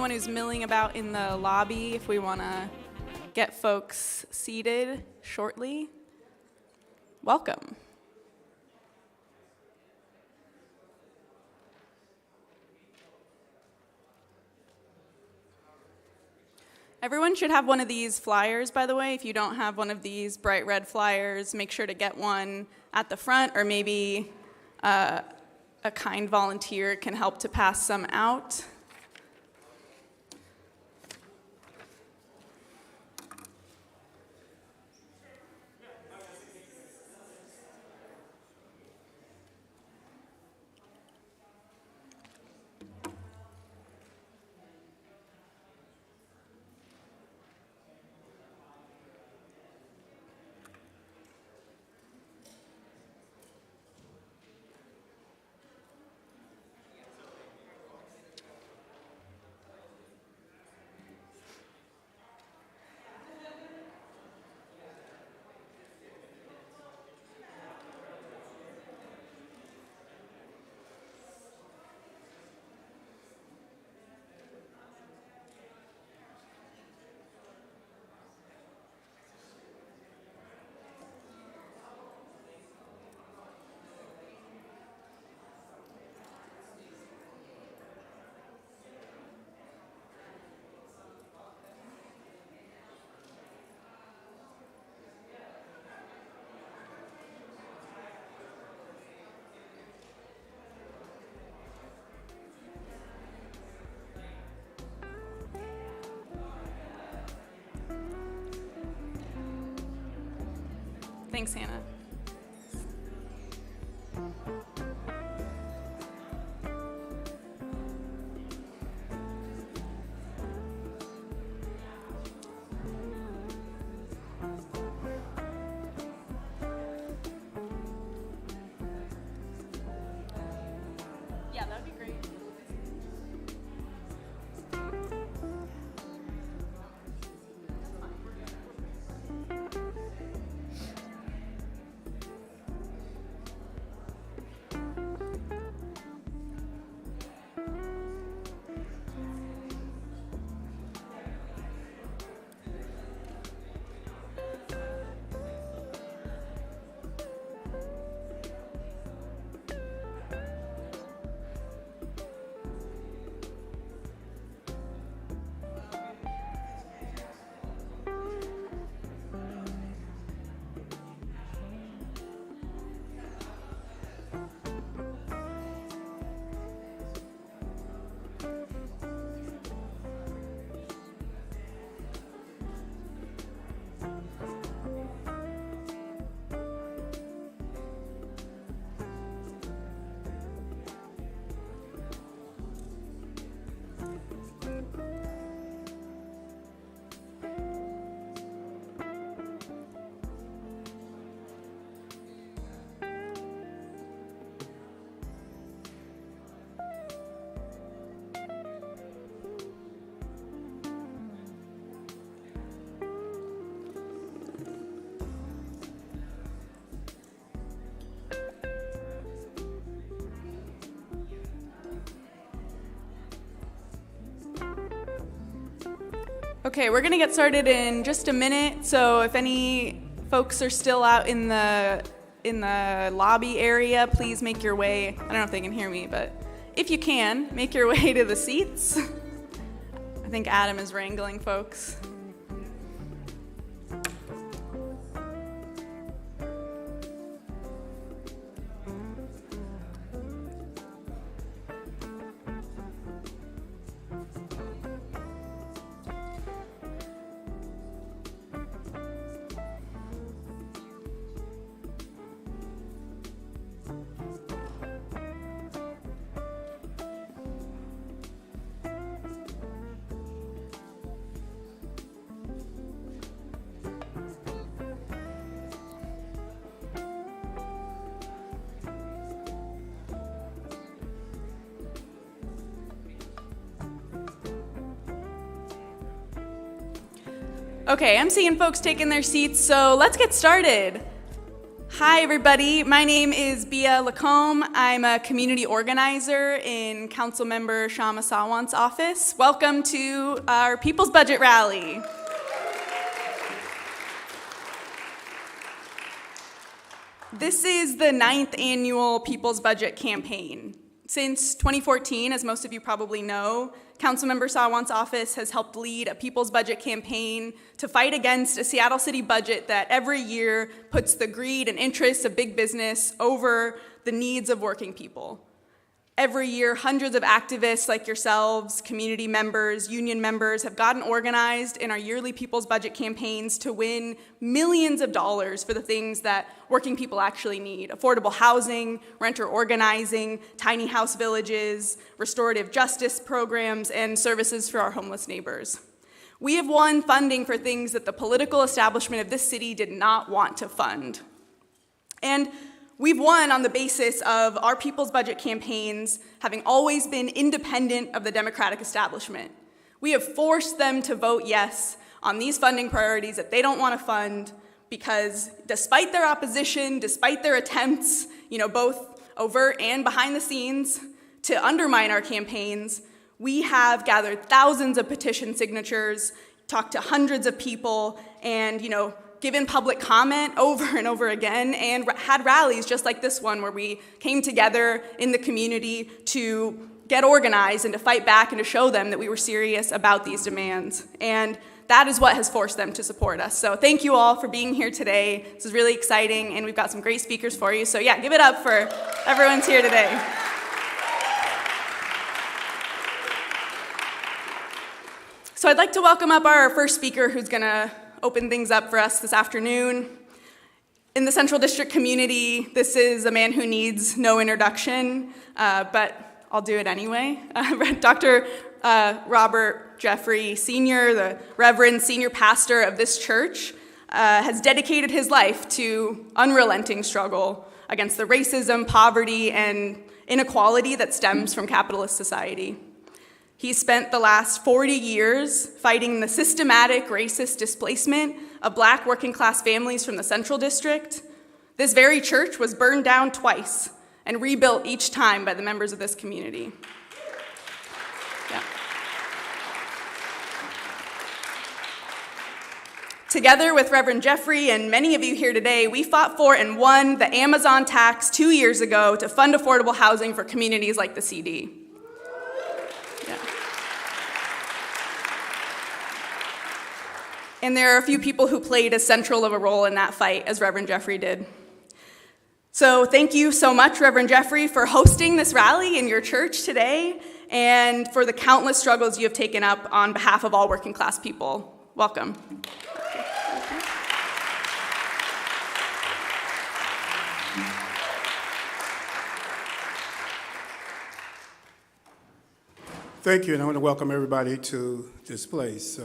anyone who's milling about in the lobby, if we want to get folks seated shortly, welcome. Everyone should have one of these flyers, by the way. If you don't have one of these bright red flyers, make sure to get one at the front, or maybe a kind volunteer can help to pass some out. Thanks, Hannah. Yeah, that would be great. Okay, we're gonna get started in just a minute, so if any folks are still out in the lobby area, please make your way. I don't know if they can hear me, but if you can, make your way to the seats. I think Adam is wrangling folks. Okay, I'm seeing folks taking their seats, so let's get started. Hi, everybody. My name is Bia Lacombe. I'm a community organizer in Councilmember Shama Sawant's office. Welcome to our People's Budget Rally. This is the 9th annual People's Budget campaign. Since 2014, as most of you probably know, Councilmember Sawant's office has helped lead a People's Budget campaign to fight against a Seattle City budget that every year puts the greed and interests of big business over the needs of working people. Every year, hundreds of activists like yourselves, community members, union members have gotten organized in our yearly People's Budget campaigns to win millions of dollars for the things that working people actually need: affordable housing, renter organizing, tiny house villages, restorative justice programs, and services for our homeless neighbors. We have won funding for things that the political establishment of this city did not want to fund. And we've won on the basis of our People's Budget campaigns having always been independent of the Democratic establishment. We have forced them to vote yes on these funding priorities that they don't want to fund because despite their opposition, despite their attempts, both overt and behind the scenes, to undermine our campaigns, we have gathered thousands of petition signatures, talked to hundreds of people, and given public comment over and over again, and had rallies just like this one where we came together in the community to get organized and to fight back and to show them that we were serious about these demands. And that is what has forced them to support us. So thank you all for being here today. This is really exciting, and we've got some great speakers for you. So yeah, give it up for everyone's here today. So I'd like to welcome up our first speaker who's gonna open things up for us this afternoon. In the Central District community, this is a man who needs no introduction, but I'll do it anyway. Dr. Robert Jeffrey Sr., the Reverend Senior Pastor of this church, has dedicated his life to unrelenting struggle against the racism, poverty, and inequality that stems from capitalist society. He spent the last 40 years fighting the systematic racist displacement of Black working-class families from the Central District. This very church was burned down twice and rebuilt each time by the members of this community. Yeah. Together with Reverend Jeffrey and many of you here today, we fought for and won the Amazon tax 2 years ago to fund affordable housing for communities like the CD. Yeah. And there are a few people who played as central of a role in that fight as Reverend Jeffrey did. So thank you so much, Reverend Jeffrey, for hosting this rally in your church today and for the countless struggles you have taken up on behalf of all working class people. Welcome. Thank you, and I want to welcome everybody to this place.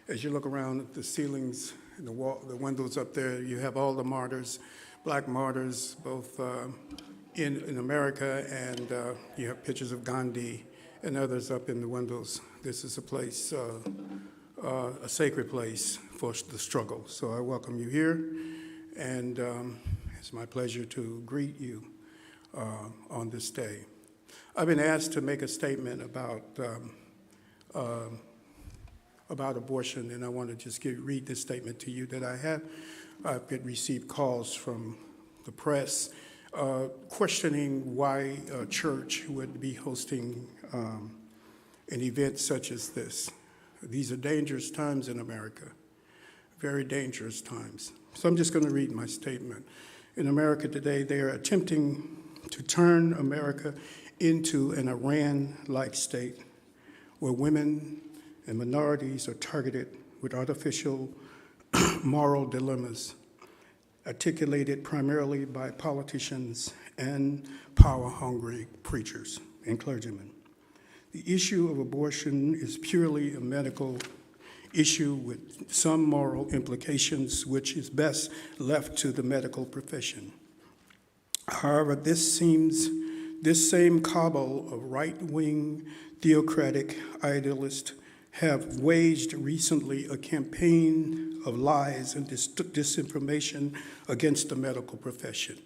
As you look around at the ceilings and the windows up there, you have all the martyrs, Black martyrs, both in America, and you have pictures of Gandhi and others up in the windows. This is a place, a sacred place for the struggle. So I welcome you here, and it's my pleasure to greet you on this day. I've been asked to make a statement about abortion, and I want to just read this statement to you that I have. I've received calls from the press questioning why a church would be hosting an event such as this. These are dangerous times in America, very dangerous times. So I'm just going to read my statement. In America today, they are attempting to turn America into an Iran-like state where women and minorities are targeted with artificial moral dilemmas articulated primarily by politicians and power-hungry preachers and clergymen. The issue of abortion is purely a medical issue with some moral implications, which is best left to the medical profession. However, this same cabal of right-wing theocratic idealists have waged recently a campaign of lies and disinformation against the medical profession,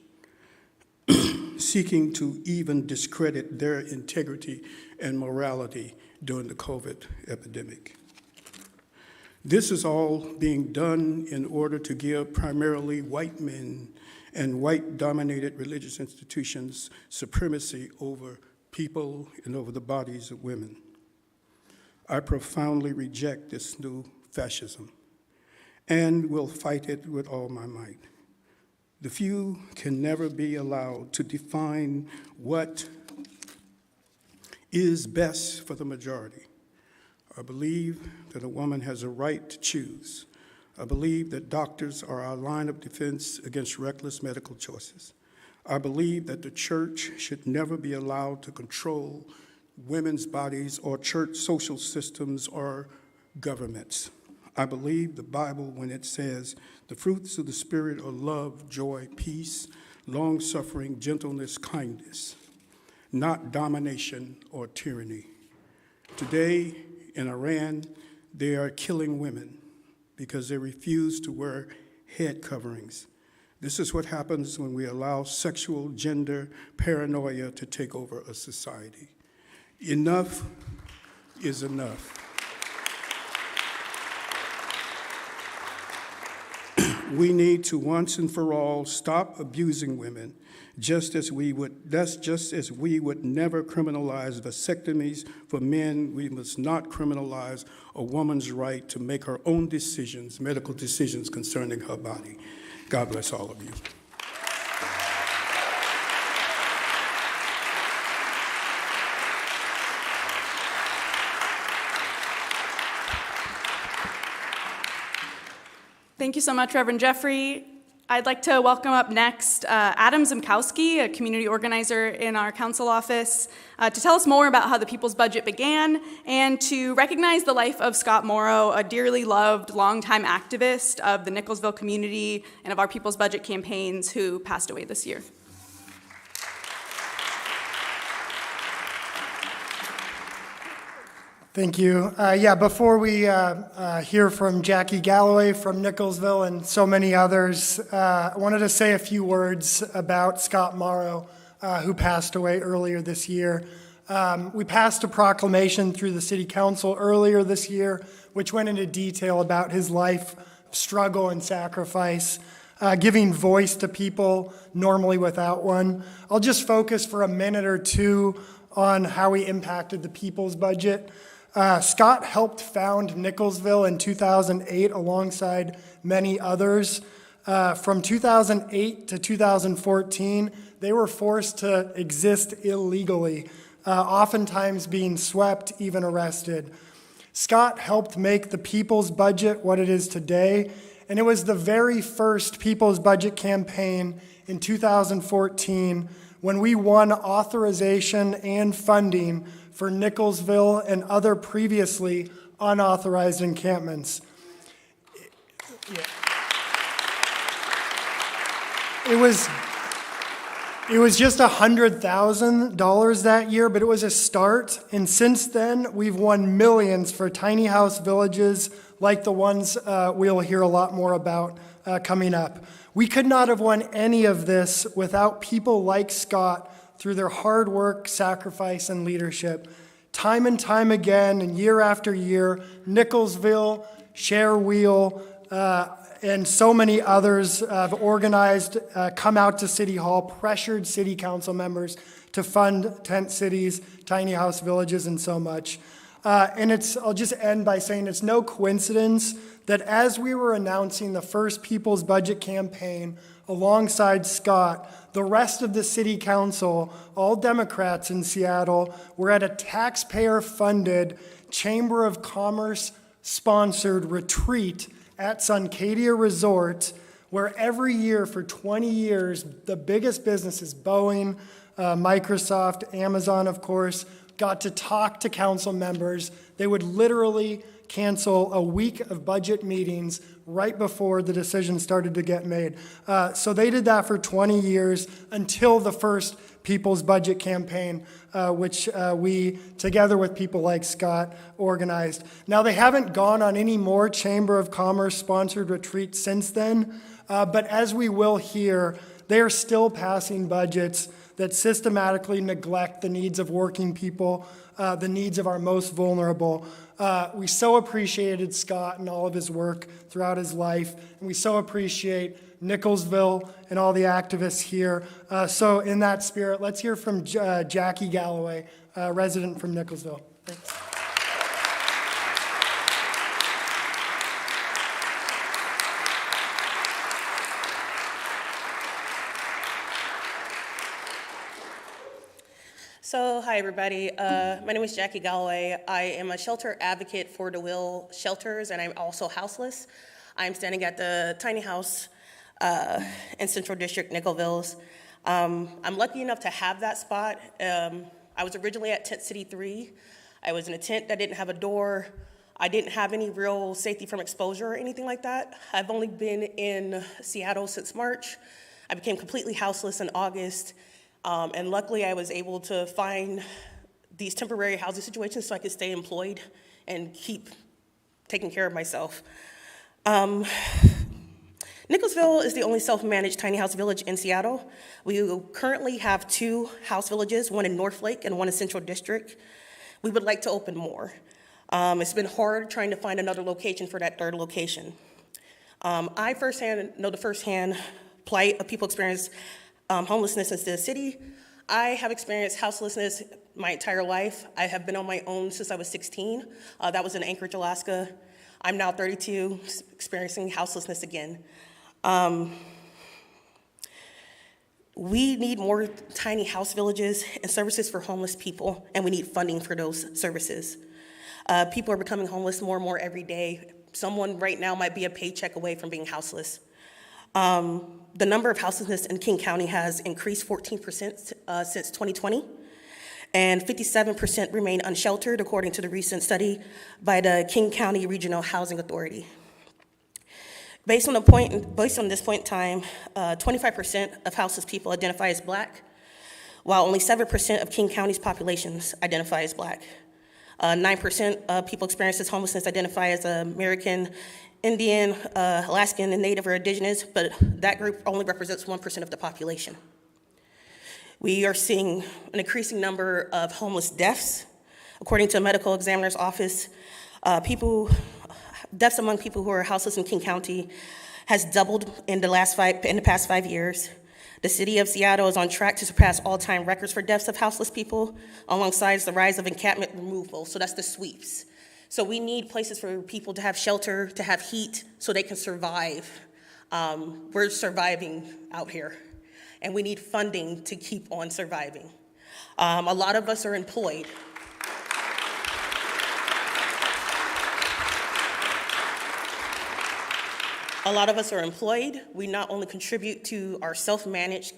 seeking to even discredit their integrity and morality during the COVID epidemic. This is all being done in order to give primarily white men and white-dominated religious institutions supremacy over people and over the bodies of women. I profoundly reject this new fascism and will fight it with all my might. The few can never be allowed to define what is best for the majority. I believe that a woman has a right to choose. I believe that doctors are our line of defense against reckless medical choices. I believe that the church should never be allowed to control women's bodies or church social systems or governments. I believe the Bible when it says the fruits of the Spirit are love, joy, peace, long-suffering, gentleness, kindness, not domination or tyranny. Today in Iran, they are killing women because they refuse to wear head coverings. This is what happens when we allow sexual gender paranoia to take over a society. Enough is enough. We need to once and for all stop abusing women, just as we would never criminalize vasectomies for men. We must not criminalize a woman's right to make her own decisions, medical decisions concerning her body. God bless all of you. Thank you so much, Reverend Jeffrey. I'd like to welcome up next Adam Zimkowski, a community organizer in our council office, to tell us more about how the People's Budget began and to recognize the life of Scott Morrow, a dearly loved, longtime activist of the Nicholsville community and of our People's Budget campaigns who passed away this year. Thank you. Before we hear from Jackie Galloway from Nicholsville and so many others, I wanted to say a few words about Scott Morrow, who passed away earlier this year. We passed a proclamation through the City Council earlier this year, which went into detail about his life, struggle, and sacrifice, giving voice to people normally without one. I'll just focus for a minute or two on how he impacted the People's Budget. Scott helped found Nicholsville in 2008 alongside many others. From 2008 to 2014, they were forced to exist illegally, oftentimes being swept, even arrested. Scott helped make the People's Budget what it is today, and it was the very first People's Budget campaign in 2014 when we won authorization and funding for Nicholsville and other previously unauthorized encampments. It was just $100,000 that year, but it was a start. And since then, we've won millions for tiny house villages like the ones we'll hear a lot more about coming up. We could not have won any of this without people like Scott through their hard work, sacrifice, and leadership. Time and time again, and year after year, Nicholsville, Share Wheel, and so many others have organized, come out to City Hall, pressured City Council members to fund tent cities, tiny house villages, and so much. I'll just end by saying it's no coincidence that as we were announcing the first People's Budget campaign alongside Scott, the rest of the City Council, all Democrats in Seattle, were at a taxpayer-funded Chamber of Commerce-sponsored retreat at Suncadia Resort, where every year for 20 years, the biggest businesses, Boeing, Microsoft, Amazon, of course, got to talk to council members. They would literally cancel a week of budget meetings right before the decision started to get made. So they did that for 20 years until the first People's Budget campaign, which we, together with people like Scott, organized. Now, they haven't gone on any more Chamber of Commerce-sponsored retreats since then, but as we will hear, they are still passing budgets that systematically neglect the needs of working people, the needs of our most vulnerable. We so appreciated Scott and all of his work throughout his life, and we so appreciate Nicholsville and all the activists here. So in that spirit, let's hear from Jackie Galloway, resident from Nicholsville. Thanks. So, hi everybody. My name is Jackie Galloway. I am a shelter advocate for DeWill Shelters, and I'm also houseless. I'm standing at the tiny house in Central District, Nicholsville. I'm lucky enough to have that spot. I was originally at Tent City 3. I was in a tent that didn't have a door. I didn't have any real safety from exposure or anything like that. I've only been in Seattle since March. I became completely houseless in August. And luckily, I was able to find these temporary housing situations so I could stay employed and keep taking care of myself. Nicholsville is the only self-managed tiny house village in Seattle. We currently have 2 house villages, one in Northlake and one in Central District. We would like to open more. It's been hard trying to find another location for that 3rd location. I know the firsthand plight of people experience homelessness in the city. I have experienced houselessness my entire life. I have been on my own since I was 16. That was in Anchorage, Alaska. I'm now 32, experiencing houselessness again. We need more tiny house villages and services for homeless people, and we need funding for those services. People are becoming homeless more and more every day. Someone right now might be a paycheck away from being houseless. The number of houselessness in King County has increased 14% since 2020, and 57% remain unsheltered, according to the recent study by the King County Regional Housing Authority. Based on this point in time, 25% of houseless people identify as Black, while only 7% of King County's populations identify as Black. 9% of people experiencing homelessness identify as American Indian, Alaskan, and Native or Indigenous, but that group only represents 1% of the population. We are seeing an increasing number of homeless deaths. According to a medical examiner's office, deaths among people who are houseless in King County has doubled in the past 5 years. The city of Seattle is on track to surpass all-time records for deaths of houseless people, alongside the rise of encampment removal, so that's the sweeps. So we need places for people to have shelter, to have heat, so they can survive. We're surviving out here, and we need funding to keep on surviving. A lot of us are employed. We not only contribute to our self-managed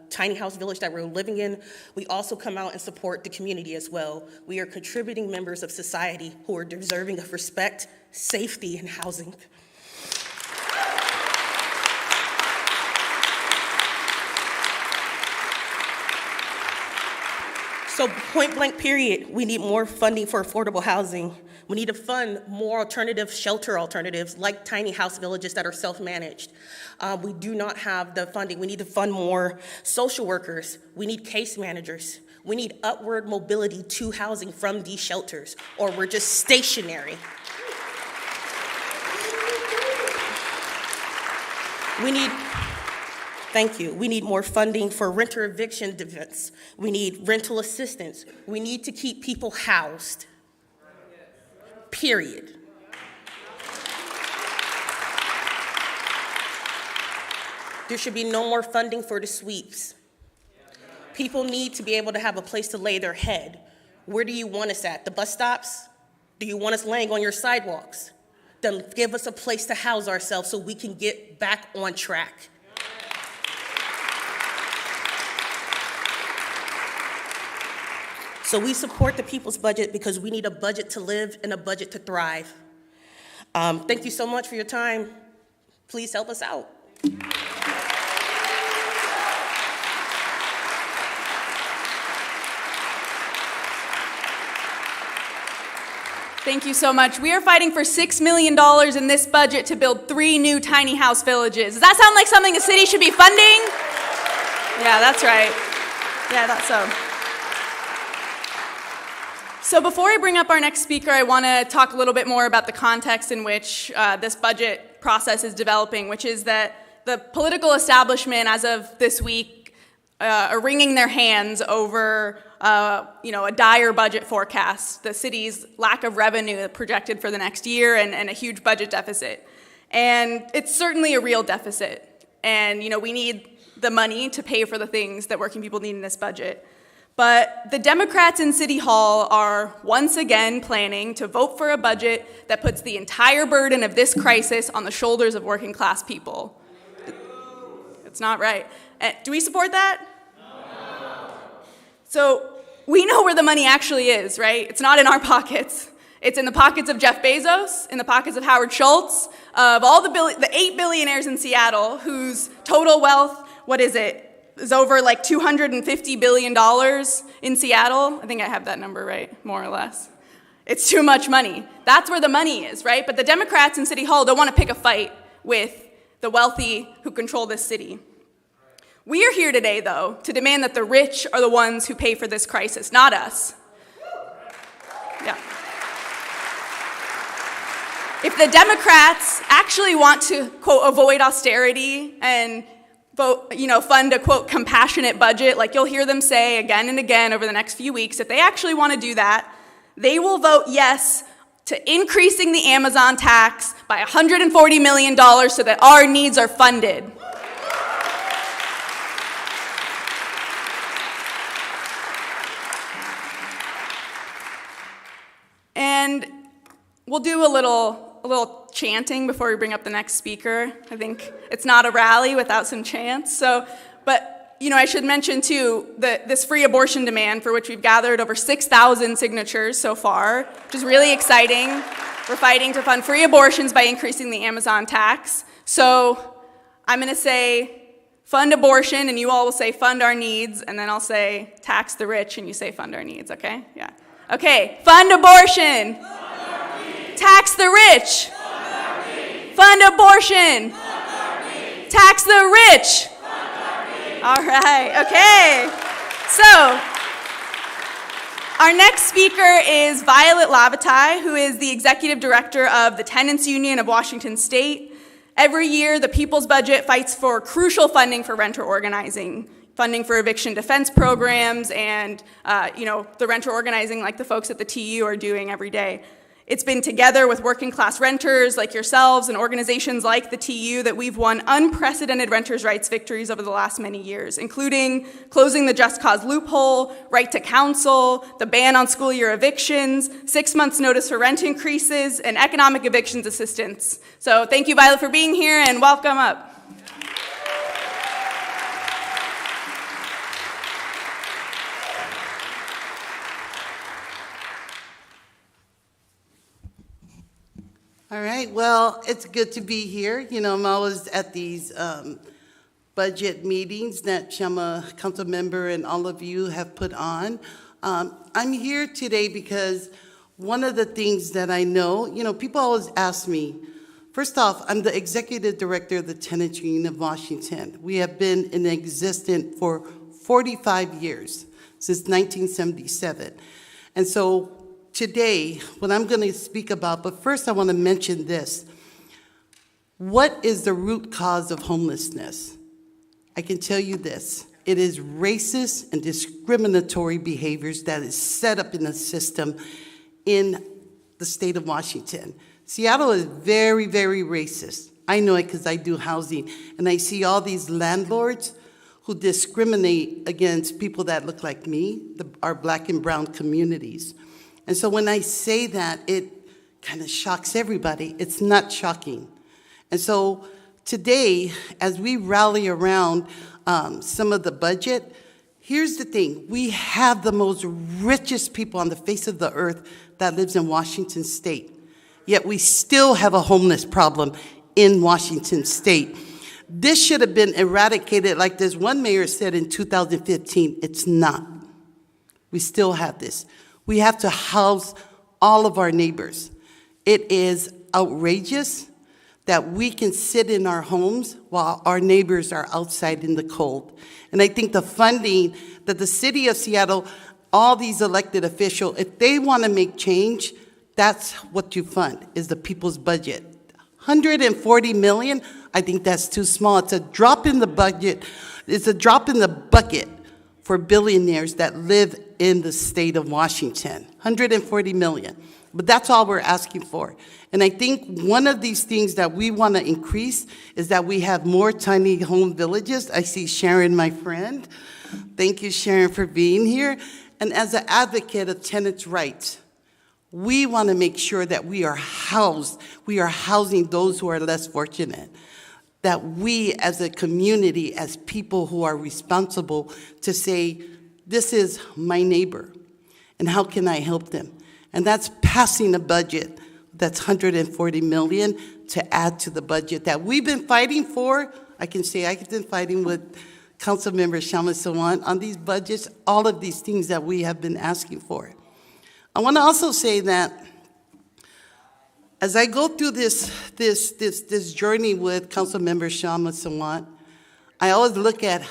tiny house village that we're living in, we also come out and support the community as well. We are contributing members of society who are deserving of respect, safety, and housing. So point blank period, we need more funding for affordable housing. We need to fund more shelter alternatives like tiny house villages that are self-managed. We do not have the funding. We need to fund more social workers. We need case managers. We need upward mobility to housing from these shelters, or we're just stationary. We need more funding for renter eviction defense. We need rental assistance. We need to keep people housed. Period. There should be no more funding for the sweeps. People need to be able to have a place to lay their head. Where do you want us at? The bus stops? Do you want us laying on your sidewalks? Then give us a place to house ourselves so we can get back on track. So we support the people's budget because we need a budget to live and a budget to thrive. Thank you so much for your time. Please help us out. Thank you so much. We are fighting for $6 million in this budget to build 3 new tiny house villages. Does that sound like something a city should be funding? Yeah, that's right. Yeah, that's so. So before I bring up our next speaker, I want to talk a little bit more about the context in which this budget process is developing, which is that the political establishment, as of this week, are wringing their hands over a dire budget forecast, the city's lack of revenue projected for the next year, and a huge budget deficit. And it's certainly a real deficit. And we need the money to pay for the things that working people need in this budget. But the Democrats in City Hall are once again planning to vote for a budget that puts the entire burden of this crisis on the shoulders of working class people. It's not right. Do we support that? No. So we know where the money actually is, right? It's not in our pockets. It's in the pockets of Jeff Bezos, in the pockets of Howard Schultz, of all the 8 billionaires in Seattle whose total wealth, is over like $250 billion in Seattle. I think I have that number right, more or less. It's too much money. That's where the money is, right? But the Democrats in City Hall don't want to pick a fight with the wealthy who control this city. We are here today, though, to demand that the rich are the ones who pay for this crisis, not us. Yeah. If the Democrats actually want to, quote, avoid austerity and fund a, quote, compassionate budget, like you'll hear them say again and again over the next few weeks, if they actually want to do that, they will vote yes to increasing the Amazon tax by $140 million so that our needs are funded. And we'll do a little a little chanting before we bring up the next speaker. I think it's not a rally without some chants. But I should mention too this free abortion demand for which we've gathered over 6,000 signatures so far, which is really exciting. We're fighting to fund free abortions by increasing the Amazon tax. So I'm going to say fund abortion, and you all will say fund our needs, and then I'll say tax the rich, and you say fund our needs, okay? Yeah. Okay, fund abortion. Tax the rich. Fund abortion. Tax the rich. All right, okay. So, our next speaker is Violet Lavatai, who is the executive director of the Tenants Union of Washington State. Every year, the People's Budget fights for crucial funding for renter organizing, funding for eviction defense programs, and the renter organizing like the folks at the TU are doing every day. It's been together with working class renters like yourselves and organizations like the TU that we've won unprecedented renters' rights victories over the last many years, including closing the just cause loophole, right to counsel, the ban on school year evictions, 6 months notice for rent increases, and economic evictions assistance. So thank you, Violet, for being here, and welcome up. All right, well, it's good to be here. I'm always at these budget meetings that Shama Council Member and all of you have put on. I'm here today because one of the things that I know, people always ask me, first off, I'm the executive director of the Tenants Union of Washington. We have been in existence for 45 years, since 1977. And so today, what I'm going to speak about, but first I want to mention this. What is the root cause of homelessness? I can tell you this. It is racist and discriminatory behaviors that is set up in the system in the state of Washington. Seattle is very, very racist. I know it because I do housing, and I see all these landlords who discriminate against people that look like me, our black and brown communities. And so when I say that, it kind of shocks everybody. It's not shocking. And so today, as we rally around some of the budget, here's the thing. We have the most richest people on the face of the earth that lives in Washington State. Yet we still have a homeless problem in Washington State. This should have been eradicated, like this one mayor said in 2015. It's not. We still have this. We have to house all of our neighbors. It is outrageous that we can sit in our homes while our neighbors are outside in the cold. And I think the funding that the city of Seattle, all these elected officials, if they want to make change, that's what you fund, is the people's budget. 140 million, I think that's too small. It's a drop in the budget. It's a drop in the bucket for billionaires that live in the state of Washington, 140 million. But that's all we're asking for. And I think one of these things that we want to increase is that we have more tiny home villages. I see Sharon, my friend. Thank you, Sharon, for being here. And as an advocate of tenants' rights, we want to make sure that we are housing those who are less fortunate. That we as a community, as people who are responsible to say, this is my neighbor, and how can I help them? And that's passing a budget that's 140 million to add to the budget that we've been fighting for. I can say I've been fighting with Councilmember Shama Sawant on these budgets, all of these things that we have been asking for. I want to also say that as I go through this journey with Councilmember Shama Sawant, I always look at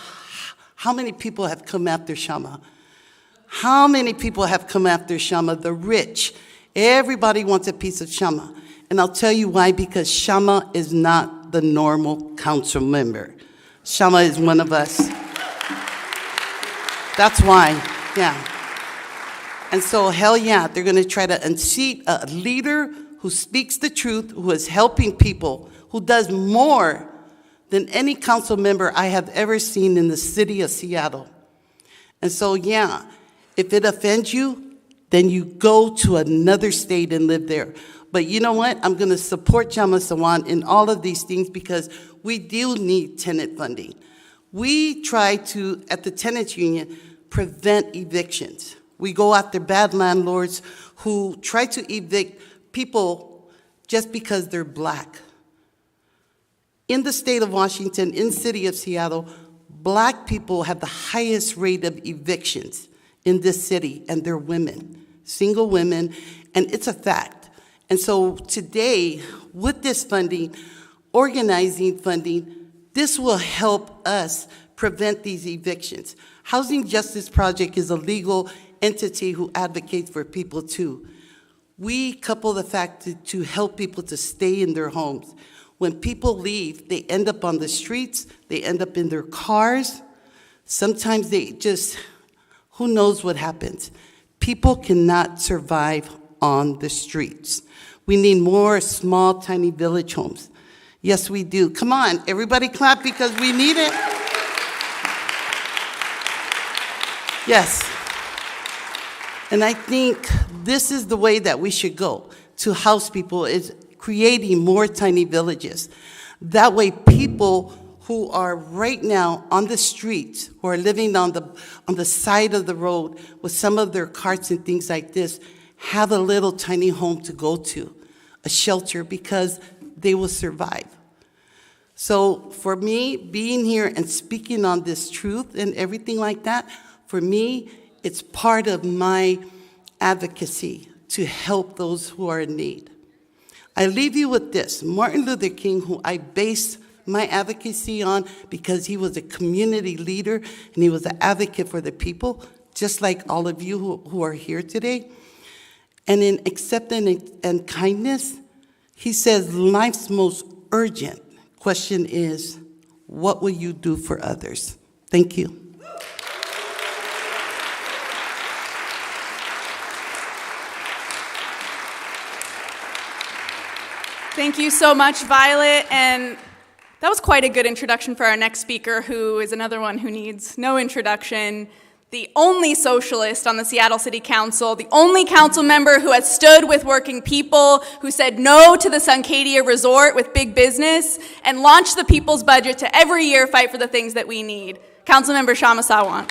how many people have come after Shama. How many people have come after Shama? The rich. Everybody wants a piece of Shama. And I'll tell you why, because Shama is not the normal council member. Shama is one of us. That's why, yeah. And so, hell yeah, they're going to try to unseat a leader who speaks the truth, who is helping people, who does more than any council member I have ever seen in the city of Seattle. And so, yeah, if it offends you, then you go to another state and live there. But you know what? I'm going to support Chama Sawan in all of these things because we do need tenant funding. We try to, at the tenants union, prevent evictions. We go after bad landlords who try to evict people just because they're black. In the state of Washington, in the city of Seattle, black people have the highest rate of evictions in this city, and they're women, single women, and it's a fact. And so today, with this funding, organizing funding, this will help us prevent these evictions. Housing Justice Project is a legal entity who advocates for people too. We couple the fact to help people to stay in their homes. When people leave, they end up on the streets, they end up in their cars. Sometimes they just, who knows what happens. People cannot survive on the streets. We need more small, tiny village homes. Yes, we do. Come on, everybody clap because we need it. Yes. And I think this is the way that we should go to house people, is creating more tiny villages. That way people who are right now on the streets, who are living on the side of the road with some of their carts and things like this, have a little tiny home to go to, a shelter, because they will survive. So for me, being here and speaking on this truth and everything like that, for me, it's part of my advocacy to help those who are in need. I leave you with this. Martin Luther King, who I base my advocacy on because he was a community leader and he was an advocate for the people, just like all of you who are here today. And in acceptance and kindness, he says life's most urgent question is, what will you do for others? Thank you. Thank you so much, Violet. And that was quite a good introduction for our next speaker, who is another one who needs no introduction. The only socialist on the Seattle City Council, the only council member who has stood with working people, who said no to the Suncadia Resort with big business, and launched the people's budget to every year fight for the things that we need. Councilmember Kshama Sawant.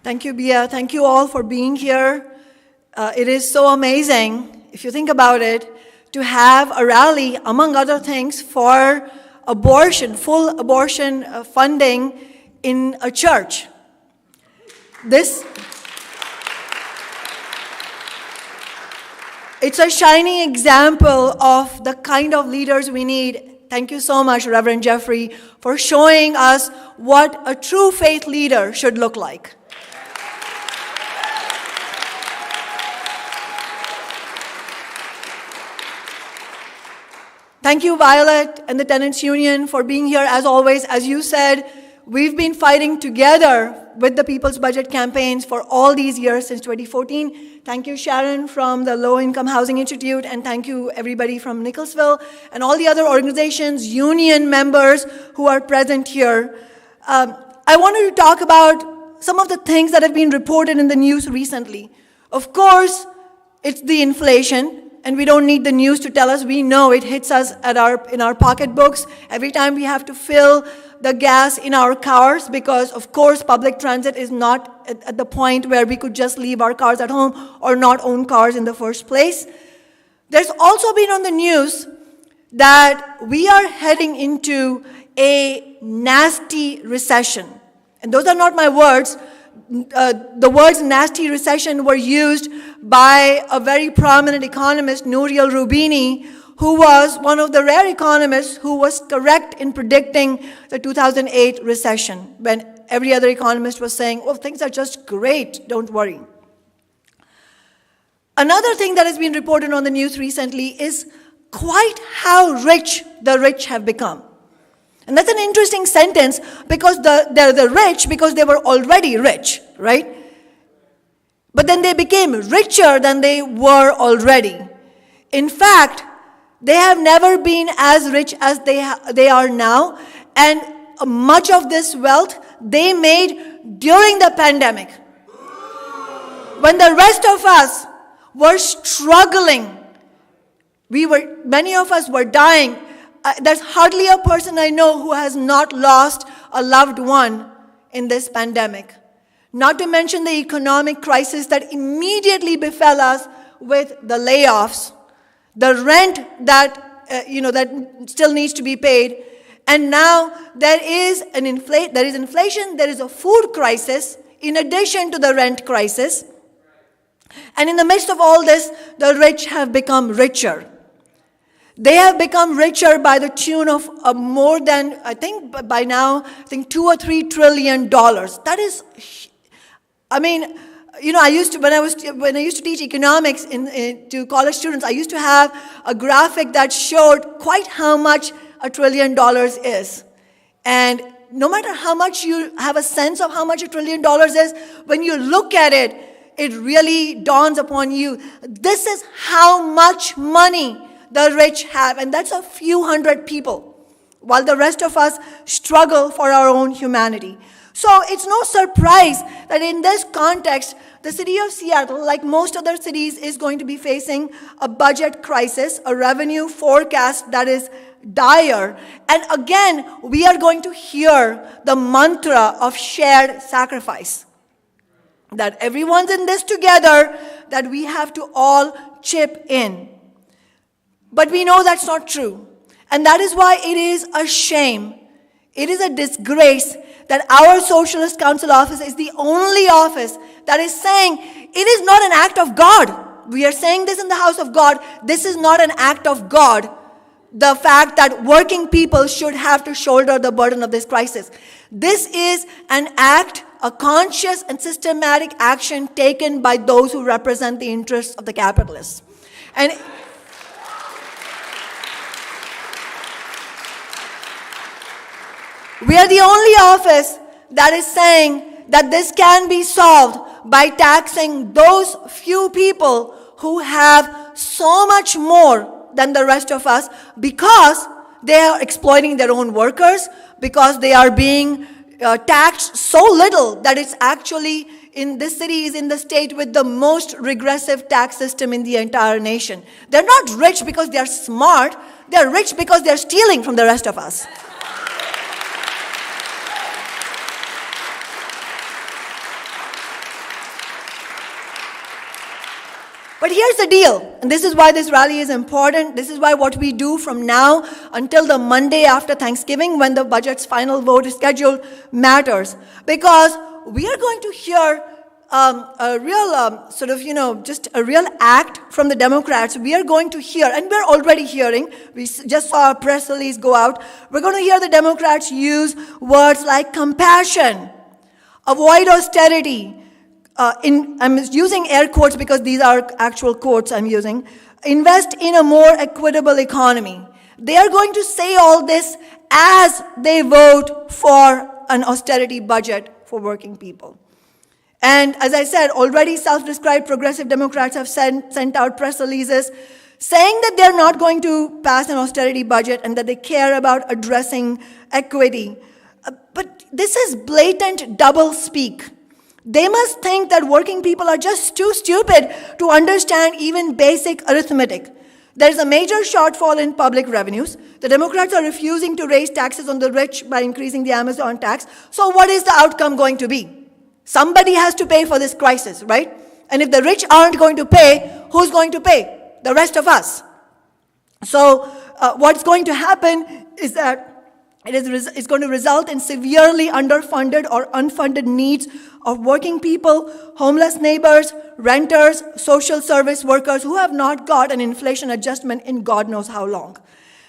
Thank you, Bia. Thank you all for being here. It is so amazing, if you think about it, to have a rally, among other things, for abortion, full abortion funding in a church. It's a shining example of the kind of leaders we need. Thank you so much, Reverend Jeffrey, for showing us what a true faith leader should look like. Thank you, Violet and the Tenants Union, for being here. As always, as you said, we've been fighting together with the People's Budget campaigns for all these years since 2014. Thank you, Sharon from the Low Income Housing Institute, and thank you, everybody from Nicholsville, and all the other organizations, union members who are present here. I wanted to talk about some of the things that have been reported in the news recently. Of course, it's the inflation. And we don't need the news to tell us. We know it hits us in our pocketbooks every time we have to fill the gas in our cars, because, of course, public transit is not at the point where we could just leave our cars at home or not own cars in the first place. There's also been on the news that we are heading into a nasty recession. And those are not my words. The words nasty recession were used by a very prominent economist, Nouriel Roubini, who was one of the rare economists who was correct in predicting the 2008 recession, when every other economist was saying, oh, things are just great, don't worry. Another thing that has been reported on the news recently is quite how rich the rich have become. And that's an interesting sentence, because they're the rich because they were already rich, right? But then they became richer than they were already. In fact, they have never been as rich as they are now. And much of this wealth they made during the pandemic. When the rest of us were struggling, many of us were dying. There's hardly a person I know who has not lost a loved one in this pandemic. Not to mention the economic crisis that immediately befell us with the layoffs, the rent that that still needs to be paid, and now there is inflation, there is a food crisis in addition to the rent crisis. And in the midst of all this, the rich have become richer. They have become richer by the tune of more than, I think by now, $2 or $3 trillion. That is, I used to, when I used to teach economics to college students, I used to have a graphic that showed quite how much $1 trillion is. And no matter how much you have a sense of how much $1 trillion is, when you look at it, it really dawns upon you. This is how much money the rich have, and that's a few hundred people, while the rest of us struggle for our own humanity. So it's no surprise that in this context, the city of Seattle, like most other cities, is going to be facing a budget crisis, a revenue forecast that is dire. And again, we are going to hear the mantra of shared sacrifice. That everyone's in this together, that we have to all chip in. But we know that's not true. And that is why it is a shame, it is a disgrace that our Socialist Council office is the only office that is saying it is not an act of God. We are saying this in the house of God. This is not an act of God. The fact that working people should have to shoulder the burden of this crisis. This is an act, a conscious and systematic action taken by those who represent the interests of the capitalists. And we are the only office that is saying that this can be solved by taxing those few people who have so much more than the rest of us, because they are exploiting their own workers, because they are being taxed so little that it's actually in this city is in the state with the most regressive tax system in the entire nation. They're not rich because they're smart, they're rich because they're stealing from the rest of us. But here's the deal, and this is why this rally is important. This is why what we do from now until the Monday after Thanksgiving, when the budget's final vote is scheduled, matters. Because we are going to hear a real, just a real act from the Democrats. We are going to hear, and we're already hearing, we just saw a press release go out, we're going to hear the Democrats use words like compassion, avoid austerity, I'm using air quotes because these are actual quotes I'm using. Invest in a more equitable economy. They are going to say all this as they vote for an austerity budget for working people. And as I said, already self-described progressive Democrats have sent out press releases saying that they're not going to pass an austerity budget and that they care about addressing equity. But this is blatant double-speak. They must think that working people are just too stupid to understand even basic arithmetic. There's a major shortfall in public revenues. The Democrats are refusing to raise taxes on the rich by increasing the Amazon tax. So what is the outcome going to be? Somebody has to pay for this crisis, right? And if the rich aren't going to pay, who's going to pay? The rest of us. So what's going to happen is that it's going to result in severely underfunded or unfunded needs of working people, homeless neighbors, renters, social service workers who have not got an inflation adjustment in God knows how long.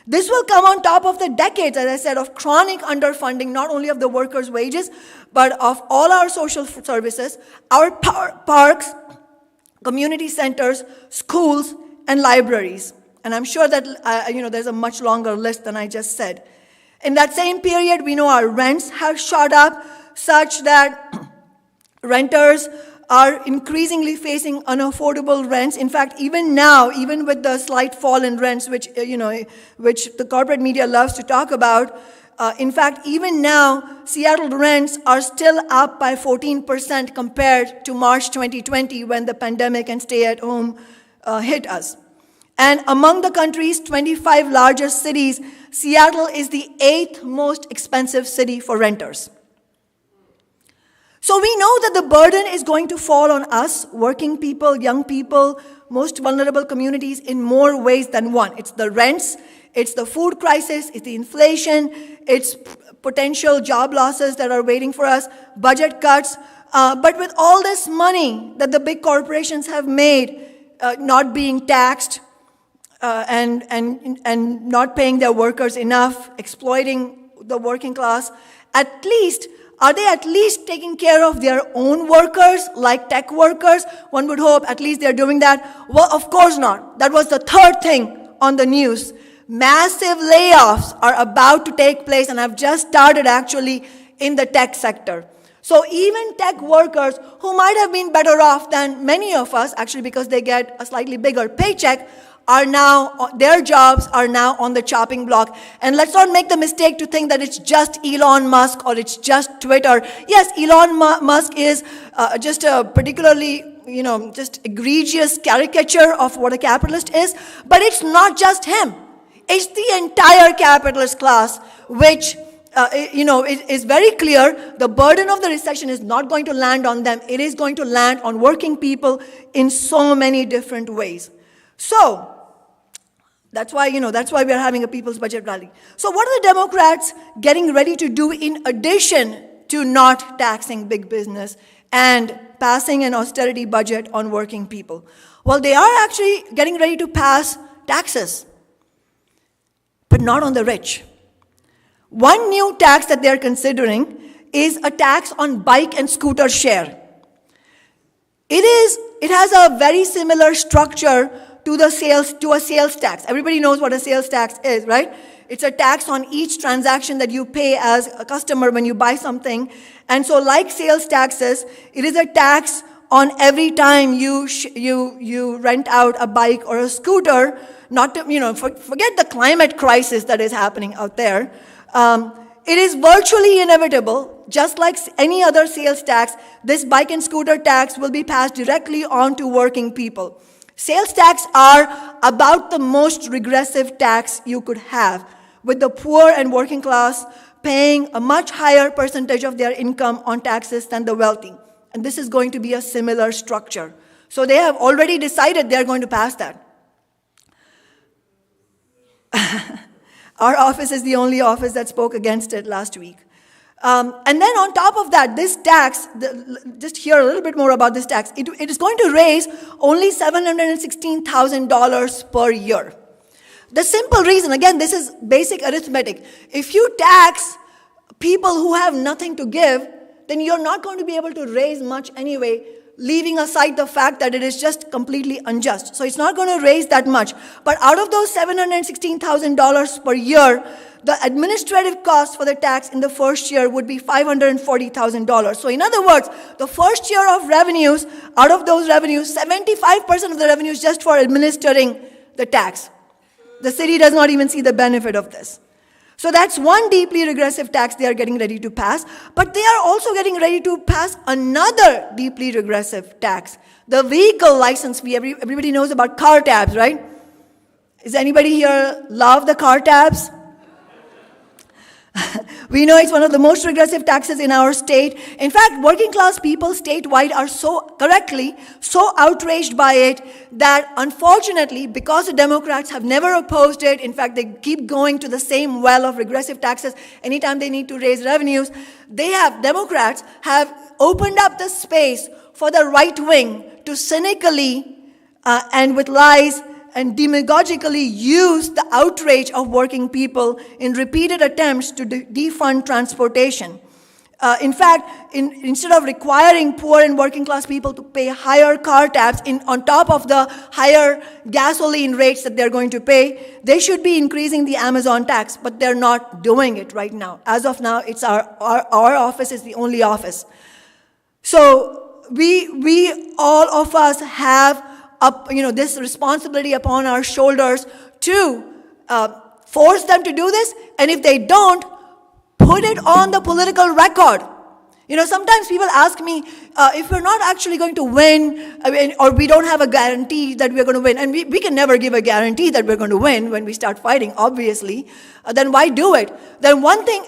This will come on top of the decades, as I said, of chronic underfunding, not only of the workers' wages, but of all our social services, our parks, community centers, schools, and libraries. And I'm sure that there's a much longer list than I just said. In that same period, we know our rents have shot up such that renters are increasingly facing unaffordable rents. In fact, even now, even with the slight fall in rents, which the corporate media loves to talk about, In fact, even now, Seattle rents are still up by 14% compared to March 2020 when the pandemic and stay-at-home hit us. And among the country's 25 largest cities, Seattle is the 8th most expensive city for renters. So we know that the burden is going to fall on us, working people, young people, most vulnerable communities in more ways than one. It's the rents, it's the food crisis, it's the inflation, it's potential job losses that are waiting for us, budget cuts. But with all this money that the big corporations have made, not being taxed, and not paying their workers enough, exploiting the working class, are they at least taking care of their own workers, like tech workers? One would hope at least they're doing that. Well, of course not. That was the third thing on the news. Massive layoffs are about to take place and have just started actually in the tech sector. So even tech workers who might have been better off than many of us, actually because they get a slightly bigger paycheck, their jobs are now on the chopping block. And let's not make the mistake to think that it's just Elon Musk or it's just Twitter. Yes, Elon Musk is just a particularly, just egregious caricature of what a capitalist is, but it's not just him. It's the entire capitalist class, which, it is very clear the burden of the recession is not going to land on them. It is going to land on working people in so many different ways. So, that's why we are having a people's budget rally. So what are the Democrats getting ready to do in addition to not taxing big business and passing an austerity budget on working people? Well, they are actually getting ready to pass taxes, but not on the rich. One new tax that they're considering is a tax on bike and scooter share. It has a very similar structure to a sales tax. Everybody knows what a sales tax is, right? It's a tax on each transaction that you pay as a customer when you buy something. And so like sales taxes, it is a tax on every time you rent out a bike or a scooter, not to, forget the climate crisis that is happening out there. It is virtually inevitable, just like any other sales tax, this bike and scooter tax will be passed directly on to working people. Sales tax are about the most regressive tax you could have, with the poor and working class paying a much higher percentage of their income on taxes than the wealthy. And this is going to be a similar structure. So they have already decided they're going to pass that. Our office is the only office that spoke against it last week. And then on top of that, this tax, just hear a little bit more about this tax. It is going to raise only $716,000 per year. The simple reason, again, this is basic arithmetic. If you tax people who have nothing to give, then you're not going to be able to raise much anyway, leaving aside the fact that it is just completely unjust. So it's not going to raise that much. But out of those $716,000 per year, the administrative cost for the tax in the first year would be $540,000. So in other words, the first year of revenues, out of those revenues, 75% of the revenues just for administering the tax. The city does not even see the benefit of this. So that's one deeply regressive tax they are getting ready to pass. But they are also getting ready to pass another deeply regressive tax. The vehicle license fee. Everybody knows about car tabs, right? Is anybody here love the car tabs? We know it's one of the most regressive taxes in our state. In fact, working class people statewide are so outraged by it that unfortunately, because the Democrats have never opposed it, in fact, they keep going to the same well of regressive taxes anytime they need to raise revenues, Democrats have opened up the space for the right wing to cynically and with lies and demagogically use the outrage of working people in repeated attempts to defund transportation. In fact, instead of requiring poor and working class people to pay higher car tabs on top of the higher gasoline rates that they're going to pay, they should be increasing the Amazon tax, but they're not doing it right now. As of now, it's our office is the only office. So we all of us have this responsibility upon our shoulders to force them to do this, and if they don't, Put it on the political record. Sometimes people ask me if we're not actually going to win, or we don't have a guarantee that we're going to win, and we can never give a guarantee that we're going to win when we start fighting, obviously, then why do it? Then one thing,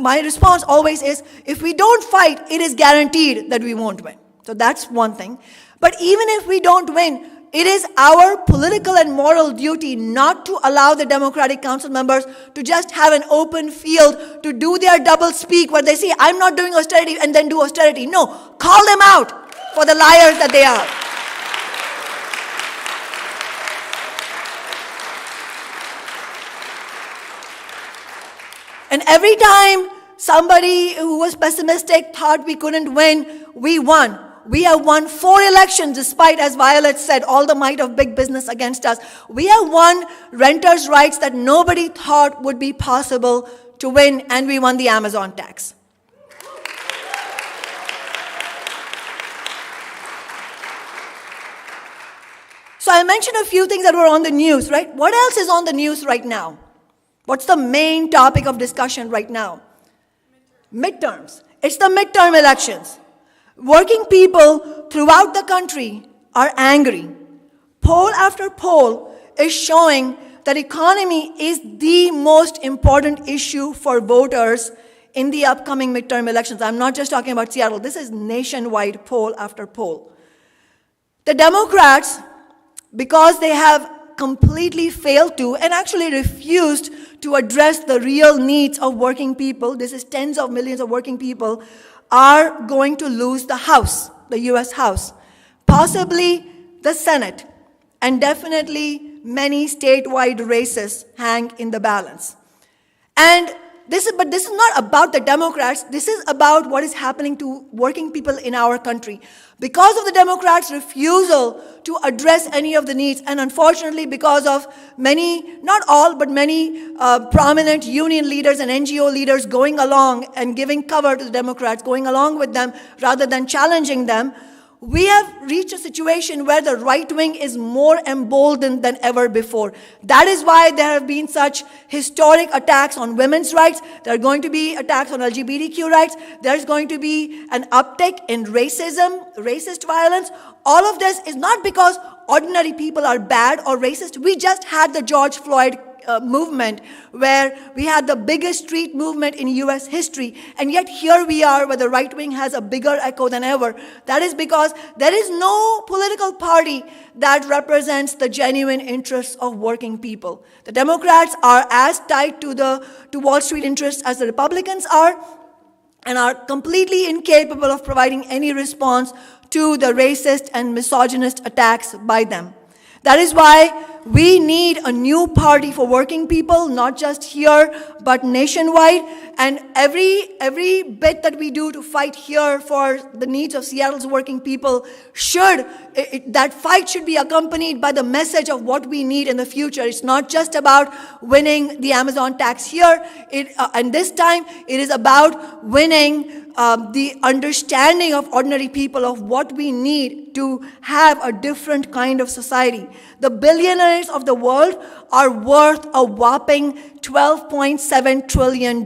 my response always is, if we don't fight, it is guaranteed that we won't win. So that's one thing. But even if we don't win, it is our political and moral duty not to allow the Democratic Council members to just have an open field to do their double speak where they say, I'm not doing austerity, and then do austerity. No, call them out for the liars that they are. And every time somebody who was pessimistic thought we couldn't win, we won. We have won 4 elections despite, as Violet said, all the might of big business against us. We have won renters' rights that nobody thought would be possible to win, and we won the Amazon tax. So I mentioned a few things that were on the news, right? What else is on the news right now? What's the main topic of discussion right now? Midterms. It's the midterm elections. Working people throughout the country are angry. Poll after poll is showing that economy is the most important issue for voters in the upcoming midterm elections. I'm not just talking about Seattle. This is nationwide poll after poll. The Democrats, because they have completely failed to and actually refused to address the real needs of working people, this is tens of millions of working people, are going to lose the House, the US House, possibly the Senate, and definitely many statewide races hang in the balance. But this is not about the Democrats, this is about what is happening to working people in our country. Because of the Democrats' refusal to address any of the needs, and unfortunately because of many, not all, but many prominent union leaders and NGO leaders going along and giving cover to the Democrats, going along with them rather than challenging them, we have reached a situation where the right wing is more emboldened than ever before. That is why there have been such historic attacks on women's rights. There are going to be attacks on LGBTQ rights. There's going to be an uptick in racism, racist violence. All of this is not because ordinary people are bad or racist. We just had the George Floyd movement where we had the biggest street movement in US history, and yet here we are where the right wing has a bigger echo than ever. That is because there is no political party that represents the genuine interests of working people. The Democrats are as tied to Wall Street interests as the Republicans are, and are completely incapable of providing any response to the racist and misogynist attacks by them. That is why we need a new party for working people, not just here, but nationwide. And every bit that we do to fight here for the needs of Seattle's working people that fight should be accompanied by the message of what we need in the future. It's not just about winning the Amazon tax here, and this time it is about winning the understanding of ordinary people of what we need to have a different kind of society. The billionaires of the world are worth a whopping $12.7 trillion.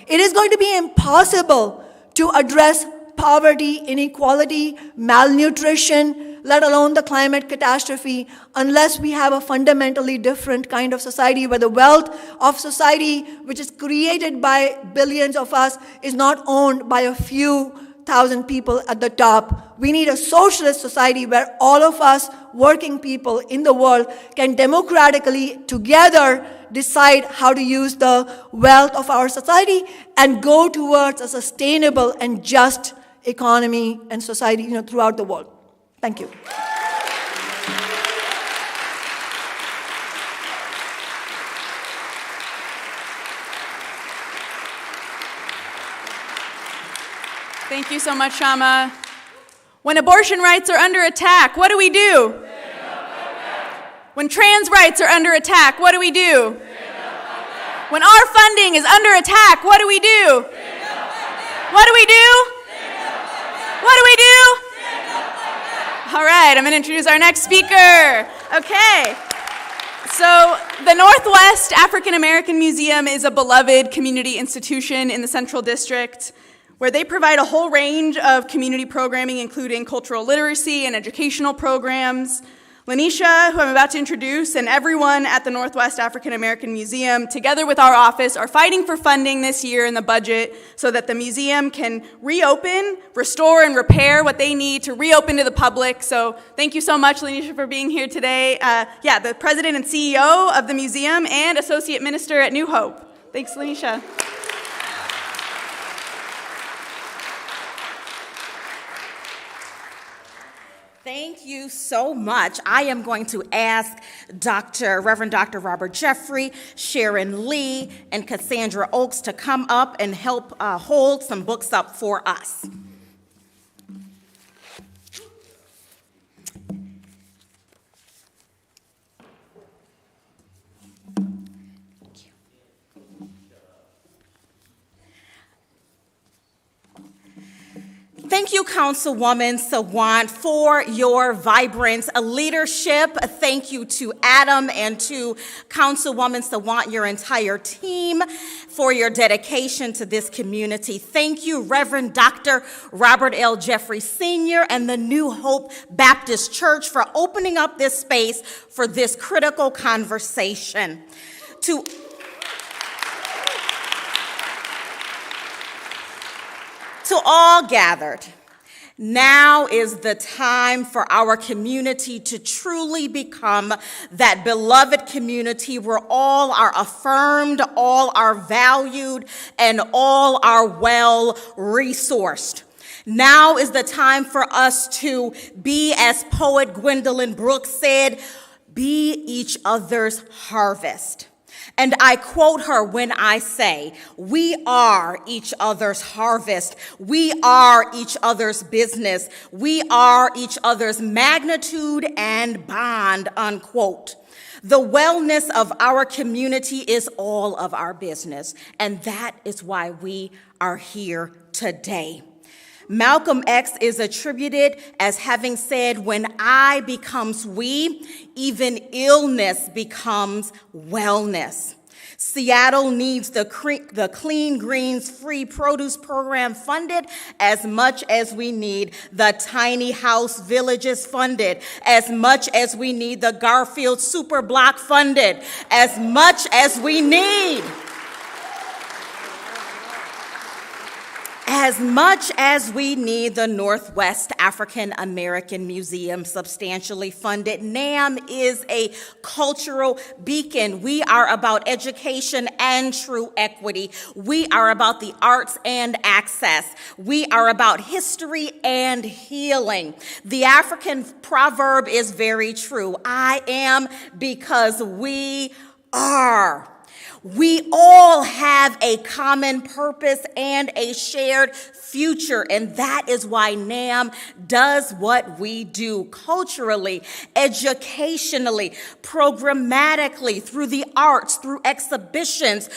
It is going to be impossible to address poverty, inequality, malnutrition, let alone the climate catastrophe, unless we have a fundamentally different kind of society where the wealth of society, which is created by billions of us, is not owned by a few thousand people at the top. We need a socialist society where all of us working people in the world can democratically together decide how to use the wealth of our society and go towards a sustainable and just economy and society throughout the world. Thank you. Thank you so much, Shama. When abortion rights are under attack, what do we do? When trans rights are under attack, what do we do? When our funding is under attack, what do we do? What do we do? What do we do? All right, I'm going to introduce our next speaker. Okay. So, the Northwest African American Museum is a beloved community institution in the Central District where they provide a whole range of community programming, including cultural literacy and educational programs. Lanisha, who I'm about to introduce, and everyone at the Northwest African American Museum, together with our office, are fighting for funding this year in the budget so that the museum can reopen, restore, and repair what they need to reopen to the public. So thank you so much, Lanisha, for being here today. The president and CEO of the museum and associate minister at New Hope. Thanks, Lanisha. Thank you so much. I am going to ask Reverend Dr. Robert Jeffrey, Sharon Lee, and Cassandra Oaks to come up and help hold some books up for us. Thank you, Councilwoman Sawant, for your vibrant leadership. Thank you to Adam and to Councilwoman Sawant, your entire team, for your dedication to this community. Thank you, Reverend Dr. Robert L. Jeffrey Sr. and the New Hope Baptist Church for opening up this space for this critical conversation. To all gathered, now is the time for our community to truly become that beloved community where all are affirmed, all are valued, and all are well-resourced. Now is the time for us to be, as poet Gwendolyn Brooks said, be each other's harvest. And I quote her when I say, we are each other's harvest. We are each other's business. We are each other's magnitude and bond, unquote. The wellness of our community is all of our business, and that is why we are here today. Malcolm X is attributed as having said, when I becomes we, even illness becomes wellness. Seattle needs the Clean Greens Free Produce Program funded as much as we need the Tiny House Villages funded, as much as we need the Garfield Super Block funded, as much as we need. As much as we need the Northwest African American Museum substantially funded, NAM is a cultural beacon. We are about education and true equity. We are about the arts and access. We are about history and healing. The African proverb is very true. I am because we are. We all have a common purpose and a shared future, and that is why NAM does what we do culturally, educationally, programmatically, through the arts, through exhibitions,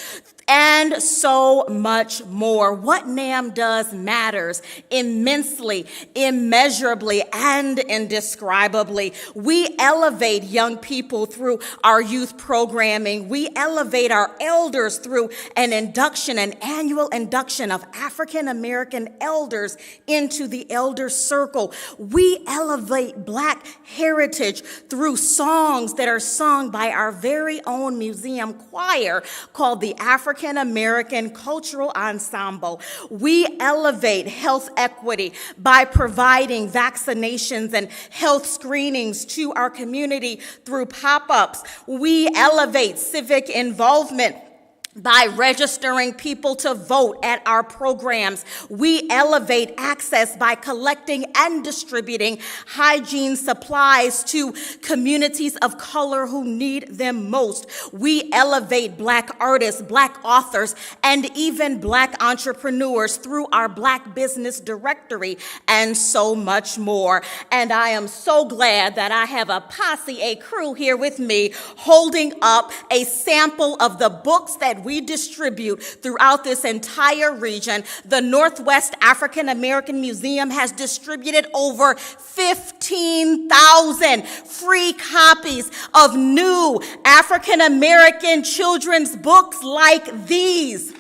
and so much more. What NAM does matters immensely, immeasurably, and indescribably. We elevate young people through our youth programming. We elevate our elders through an annual induction of African American elders into the elder circle. We elevate Black heritage through songs that are sung by our very own museum choir called the African American Cultural Ensemble. We elevate health equity by providing vaccinations and health screenings to our community through pop-ups. We elevate civic involvement by registering people to vote at our programs. We elevate access by collecting and distributing hygiene supplies to communities of color who need them most. We elevate Black artists, Black authors, and even Black entrepreneurs through our Black Business Directory, and so much more. And I am so glad that I have a posse, a crew here with me, holding up a sample of the books that we distribute throughout this entire region. The Northwest African American Museum has distributed over 15,000 free copies of new African American children's books like these.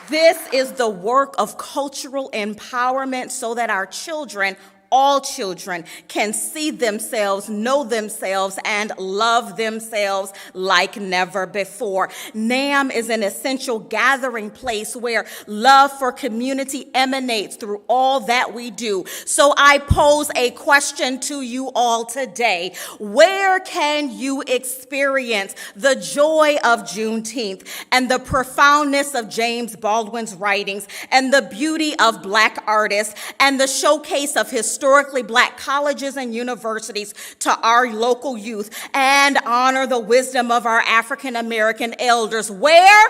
This is the work of cultural empowerment so that our children, all children, can see themselves, know themselves, and love themselves like never before. NAMM is an essential gathering place where love for community emanates through all that we do. So I pose a question to you all today. Where can you experience the joy of Juneteenth and the profoundness of James Baldwin's writings and the beauty of Black artists and the showcase of historically Black colleges and universities to our local youth and honor the wisdom of our African American elders? Where?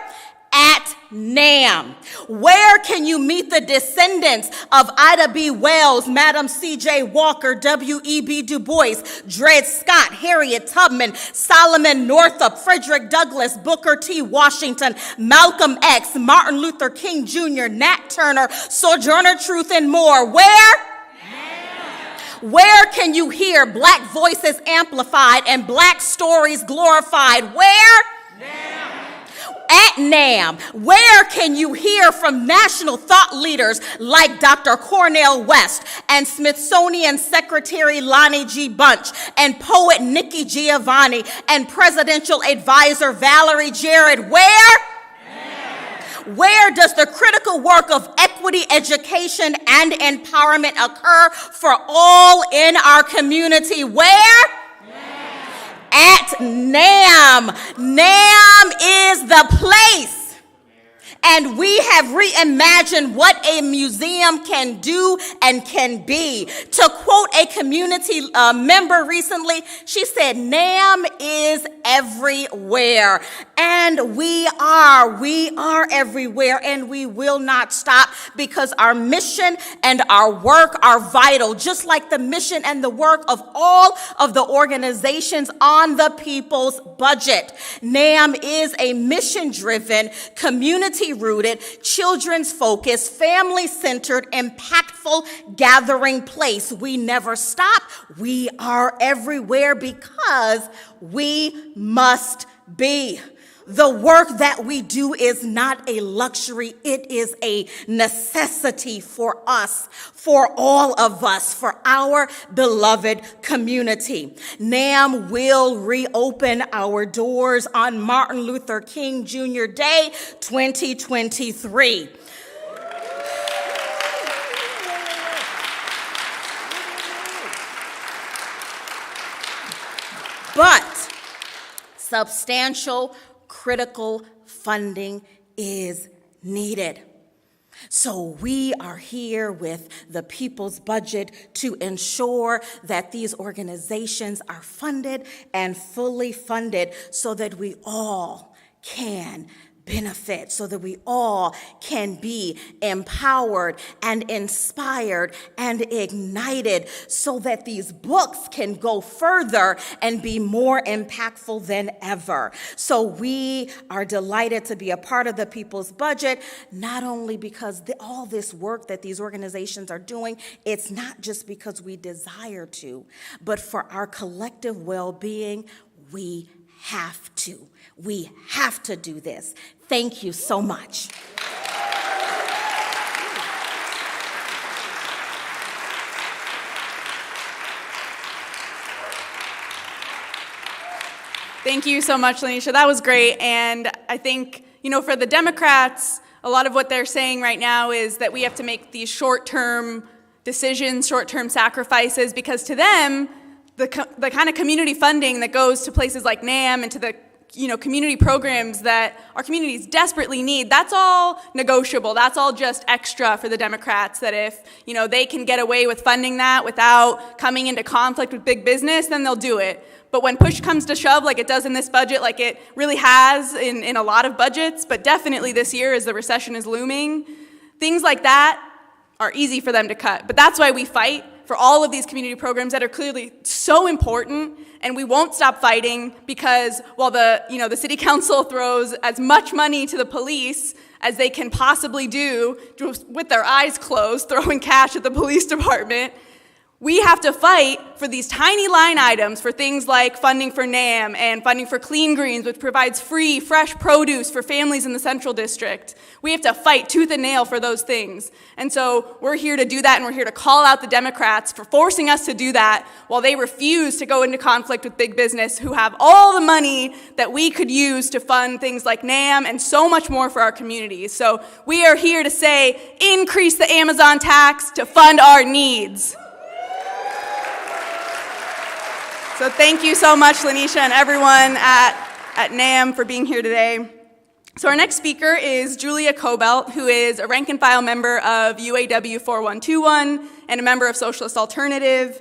At NAMM. Where can you meet the descendants of Ida B. Wells, Madam C.J. Walker, W.E.B. Du Bois, Dred Scott, Harriet Tubman, Solomon Northup, Frederick Douglass, Booker T. Washington, Malcolm X, Martin Luther King Jr., Nat Turner, Sojourner Truth, and more? Where? Where can you hear Black voices amplified and Black stories glorified? Where? At NAMM. Where can you hear from national thought leaders like Dr. Cornel West and Smithsonian Secretary Lonnie G. Bunch and poet Nikki Giovanni and presidential advisor Valerie Jarrett? Where? Where does the critical work of equity, education, and empowerment occur for all in our community? Where? At NAMM. NAMM is the place. And we have reimagined what a museum can do and can be. To quote a community member recently, she said, NAMM is everywhere. And we are everywhere, and we will not stop because our mission and our work are vital, just like the mission and the work of all of the organizations on the people's budget. NAMM is a mission-driven, community-rooted, children's-focused, family-centered, impactful gathering place. We never stop. We are everywhere because we must be. The work that we do is not a luxury. It is a necessity for us, for all of us, for our beloved community. NAMM will reopen our doors on Martin Luther King Jr. Day 2023. But substantial critical funding is needed. So we are here with the people's budget to ensure that these organizations are funded and fully funded so that we all can benefit, so that we all can be empowered and inspired and ignited, so that these books can go further and be more impactful than ever. So we are delighted to be a part of the people's budget, not only because all this work that these organizations are doing, it's not just because we desire to, but for our collective well-being, we have to. We have to do this. Thank you so much. Thank you so much, Lanisha. That was great. And I think, for the Democrats, a lot of what they're saying right now is that we have to make these short-term decisions, short-term sacrifices, because to them, the kind of community funding that goes to places like NAMM and to the community programs that our communities desperately need, that's all negotiable. That's all just extra for the Democrats, that if, they can get away with funding that without coming into conflict with big business, then they'll do it. But when push comes to shove, like it does in this budget, like it really has in a lot of budgets, but definitely this year as the recession is looming, things like that are easy for them to cut. But that's why we fight for all of these community programs that are clearly so important, and we won't stop fighting because while the city council throws as much money to the police as they can possibly do just with their eyes closed, throwing cash at the police department, we have to fight for these tiny line items for things like funding for NAM and funding for Clean Greens, which provides free, fresh produce for families in the Central District. We have to fight tooth and nail for those things. And so we're here to do that, and we're here to call out the Democrats for forcing us to do that while they refuse to go into conflict with big business who have all the money that we could use to fund things like NAM and so much more for our communities. So we are here to say, increase the Amazon tax to fund our needs. So thank you so much, Lanisha, and everyone at NAM for being here today. So our next speaker is Julia Cobelt, who is a rank and file member of UAW 4121 and a member of Socialist Alternative.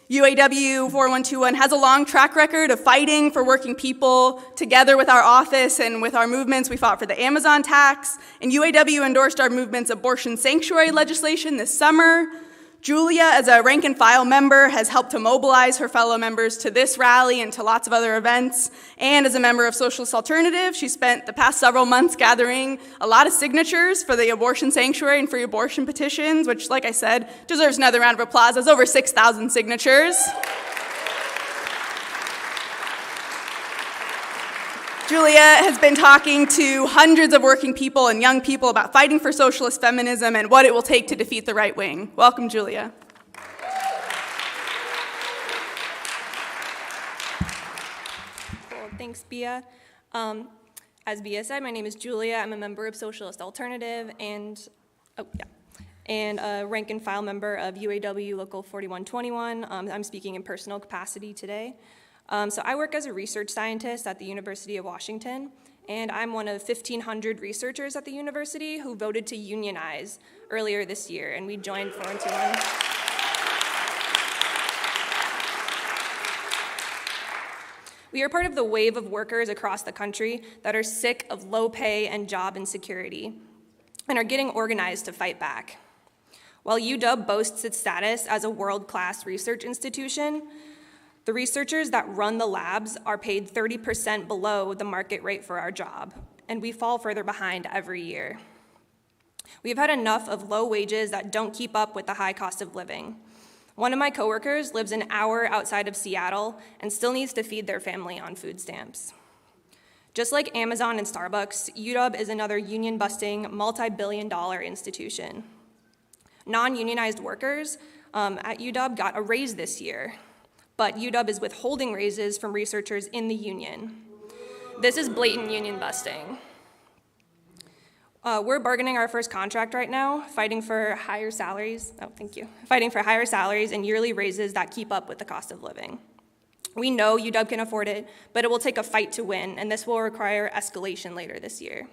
UAW 4121 has a long track record of fighting for working people. Together with our office and with our movements, we fought for the Amazon tax, and UAW endorsed our movement's abortion sanctuary legislation this summer. Julia, as a rank and file member, has helped to mobilize her fellow members to this rally and to lots of other events. And as a member of Socialist Alternative, she spent the past several months gathering a lot of signatures for the abortion sanctuary and free abortion petitions, which, like I said, deserves another round of applause. That's over 6,000 signatures. Julia has been talking to hundreds of working people and young people about fighting for socialist feminism and what it will take to defeat the right wing. Welcome, Julia. Cool. Thanks, Bia. As Bia said, my name is Julia. I'm a member of Socialist Alternative and a rank and file member of UAW Local 4121. I'm speaking in personal capacity today. So I work as a research scientist at the University of Washington, and I'm one of 1,500 researchers at the university who voted to unionize earlier this year, and we joined 4121. We are part of the wave of workers across the country that are sick of low pay and job insecurity and are getting organized to fight back. While UW boasts its status as a world-class research institution, the researchers that run the labs are paid 30% below the market rate for our job, and we fall further behind every year. We've had enough of low wages that don't keep up with the high cost of living. One of my coworkers lives an hour outside of Seattle and still needs to feed their family on food stamps. Just like Amazon and Starbucks, UW is another union-busting, multi-billion-dollar institution. Non-unionized workers at UW got a raise this year, but UW is withholding raises from researchers in the union. This is blatant union busting. We're bargaining our first contract right now, fighting for higher salaries. Fighting for higher salaries and yearly raises that keep up with the cost of living. We know UW can afford it, but it will take a fight to win, and this will require escalation later this year.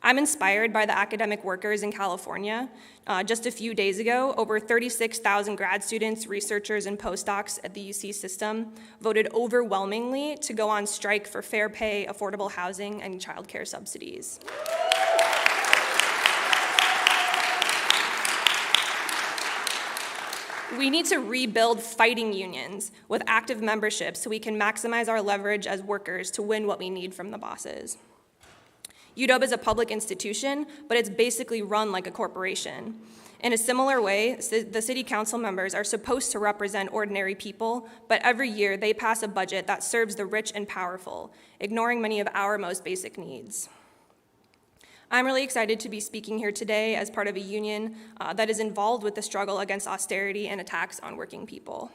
I'm inspired by the academic workers in California. Just a few days ago, over 36,000 grad students, researchers, and postdocs at the UC system voted overwhelmingly to go on strike for fair pay, affordable housing, and childcare subsidies. We need to rebuild fighting unions with active membership so we can maximize our leverage as workers to win what we need from the bosses. UW is a public institution, but it's basically run like a corporation. In a similar way, the city council members are supposed to represent ordinary people, but every year they pass a budget that serves the rich and powerful, ignoring many of our most basic needs. I'm really excited to be speaking here today as part of a union that is involved with the struggle against austerity and attacks on working people.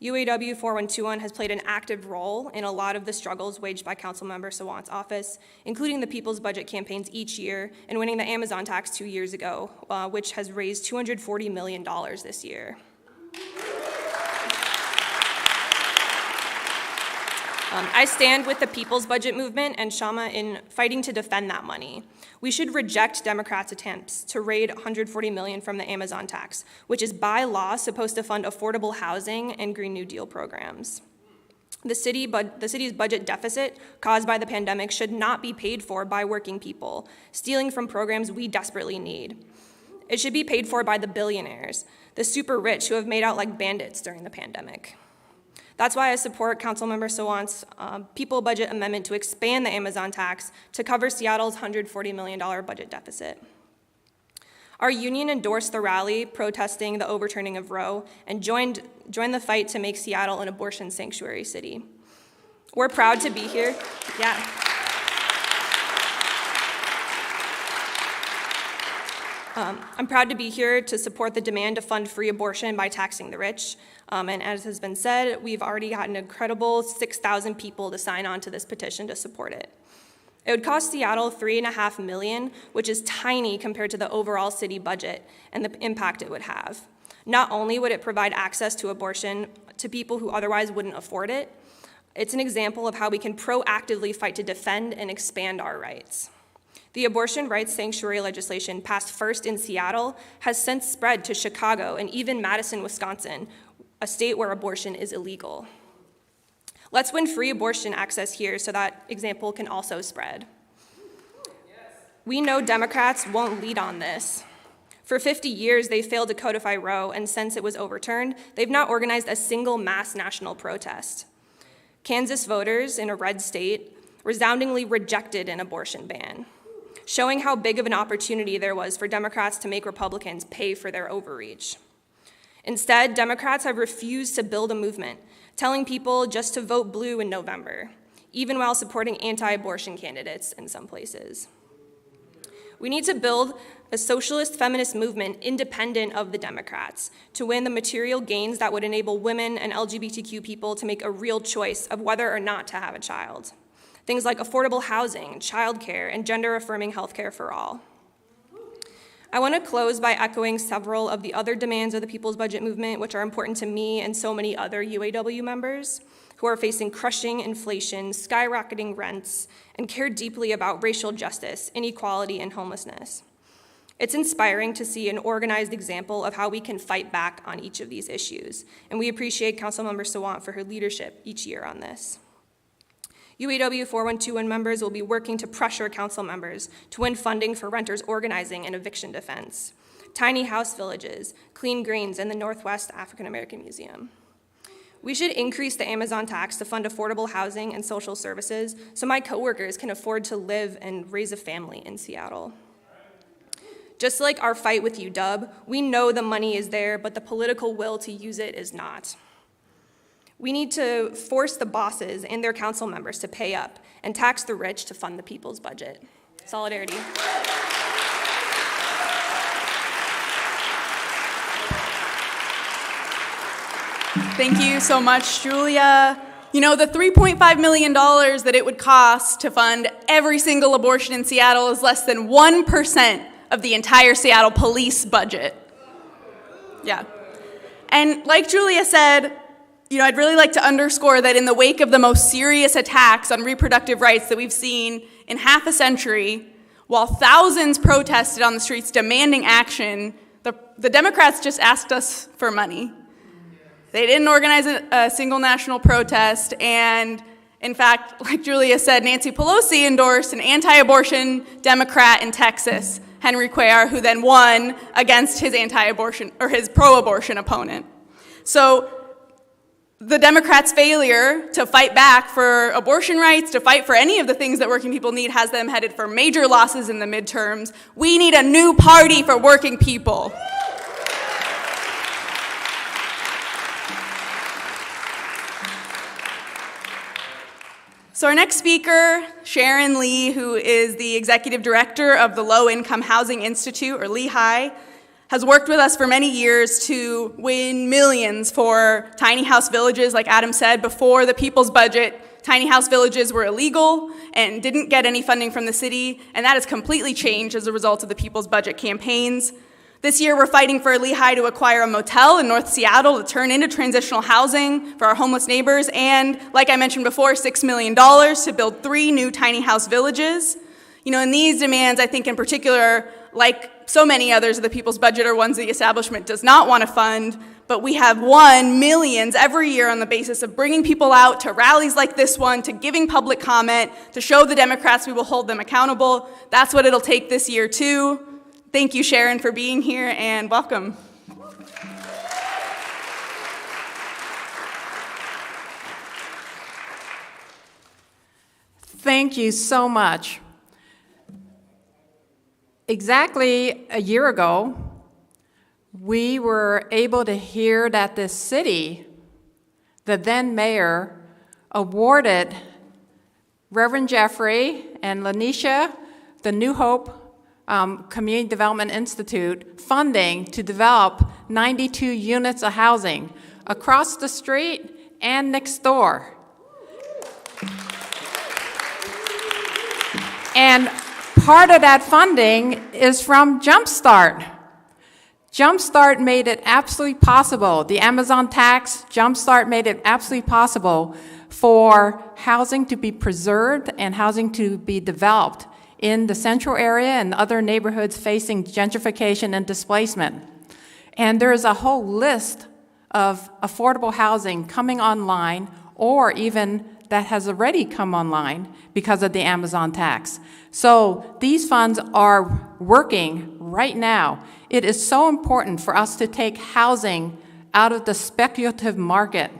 UAW 4121 has played an active role in a lot of the struggles waged by Councilmember Sawant's office, including the People's Budget campaigns each year and winning the Amazon tax 2 years ago, which has raised $240 million this year. I stand with the People's Budget movement and Shama in fighting to defend that money. We should reject Democrats' attempts to raid $140 million from the Amazon tax, which is by law supposed to fund affordable housing and Green New Deal programs. The city's budget deficit caused by the pandemic should not be paid for by working people, stealing from programs we desperately need. It should be paid for by the billionaires. the super rich who have made out like bandits during the pandemic. That's why I support Councilmember Sawant's people budget amendment to expand the Amazon tax to cover Seattle's $140 million budget deficit. Our union endorsed the rally protesting the overturning of Roe and joined the fight to make Seattle an abortion sanctuary city. We're proud to be here. Yeah. I'm proud to be here to support the demand to fund free abortion by taxing the rich. And as has been said, we've already got an incredible 6,000 people to sign on to this petition to support it. It would cost Seattle $3.5 million, which is tiny compared to the overall city budget and the impact it would have. Not only would it provide access to abortion to people who otherwise wouldn't afford it, it's an example of how we can proactively fight to defend and expand our rights. The abortion rights sanctuary legislation passed first in Seattle has since spread to Chicago and even Madison, Wisconsin, a state where abortion is illegal. Let's win free abortion access here so that example can also spread. We know Democrats won't lead on this. For 50 years, they failed to codify Roe, and since it was overturned, they've not organized a single mass national protest. Kansas voters in a red state resoundingly rejected an abortion ban, showing how big of an opportunity there was for Democrats to make Republicans pay for their overreach. Instead, Democrats have refused to build a movement, telling people just to vote blue in November, even while supporting anti-abortion candidates in some places. We need to build a socialist feminist movement independent of the Democrats to win the material gains that would enable women and LGBTQ people to make a real choice of whether or not to have a child. Things like affordable housing, childcare, and gender-affirming healthcare for all. I want to close by echoing several of the other demands of the People's Budget Movement, which are important to me and so many other UAW members who are facing crushing inflation, skyrocketing rents, and care deeply about racial justice, inequality, and homelessness. It's inspiring to see an organized example of how we can fight back on each of these issues, and we appreciate Councilmember Sawant for her leadership each year on this. UAW 4121 members will be working to pressure council members to win funding for renters organizing and eviction defense, tiny house villages, clean greens, and the Northwest African American Museum. We should increase the Amazon tax to fund affordable housing and social services so my coworkers can afford to live and raise a family in Seattle. Just like our fight with UW, we know the money is there, but the political will to use it is not. We need to force the bosses and their council members to pay up and tax the rich to fund the people's budget. Solidarity. Thank you so much, Julia. You know, the $3.5 million that it would cost to fund every single abortion in Seattle is less than 1% of the entire Seattle police budget. Yeah. And like Julia said, you know, I'd really like to underscore that in the wake of the most serious attacks on reproductive rights that we've seen in half a century, while thousands protested on the streets demanding action, the Democrats just asked us for money. They didn't organize a single national protest, and in fact, like Julia said, Nancy Pelosi endorsed an anti-abortion Democrat in Texas, Henry Cuellar, who then won against his anti-abortion or his pro-abortion opponent. So the Democrats' failure to fight back for abortion rights, to fight for any of the things that working people need, has them headed for major losses in the midterms. We need a new party for working people. So our next speaker, Sharon Lee, who is the executive director of the Low Income Housing Institute, or LEHI, has worked with us for many years to win millions for tiny house villages. Like Adam said, before the People's Budget, tiny house villages were illegal and didn't get any funding from the city, and that has completely changed as a result of the People's Budget campaigns. This year, we're fighting for LEHI to acquire a motel in North Seattle to turn into transitional housing for our homeless neighbors, and, like I mentioned before, $6 million to build 3 new tiny house villages. You know, and these demands, I think in particular, like so many others of the People's Budget, are ones the establishment does not want to fund, but we have won millions every year on the basis of bringing people out to rallies like this one, to giving public comment, to show the Democrats we will hold them accountable. That's what it'll take this year, too. Thank you, Sharon, for being here, and welcome. Thank you so much. Exactly a year ago, we were able to hear that the city, the then mayor, awarded Reverend Jeffrey and Lanisha, the New Hope Community Development Institute, funding to develop 92 units of housing across the street and next door. And part of that funding is from Jumpstart. Jumpstart made it absolutely possible. The Amazon tax, Jumpstart made it absolutely possible for housing to be preserved and housing to be developed in the central area and other neighborhoods facing gentrification and displacement. And there is a whole list of affordable housing coming online, or even that has already come online because of the Amazon tax. So these funds are working right now. It is so important for us to take housing out of the speculative market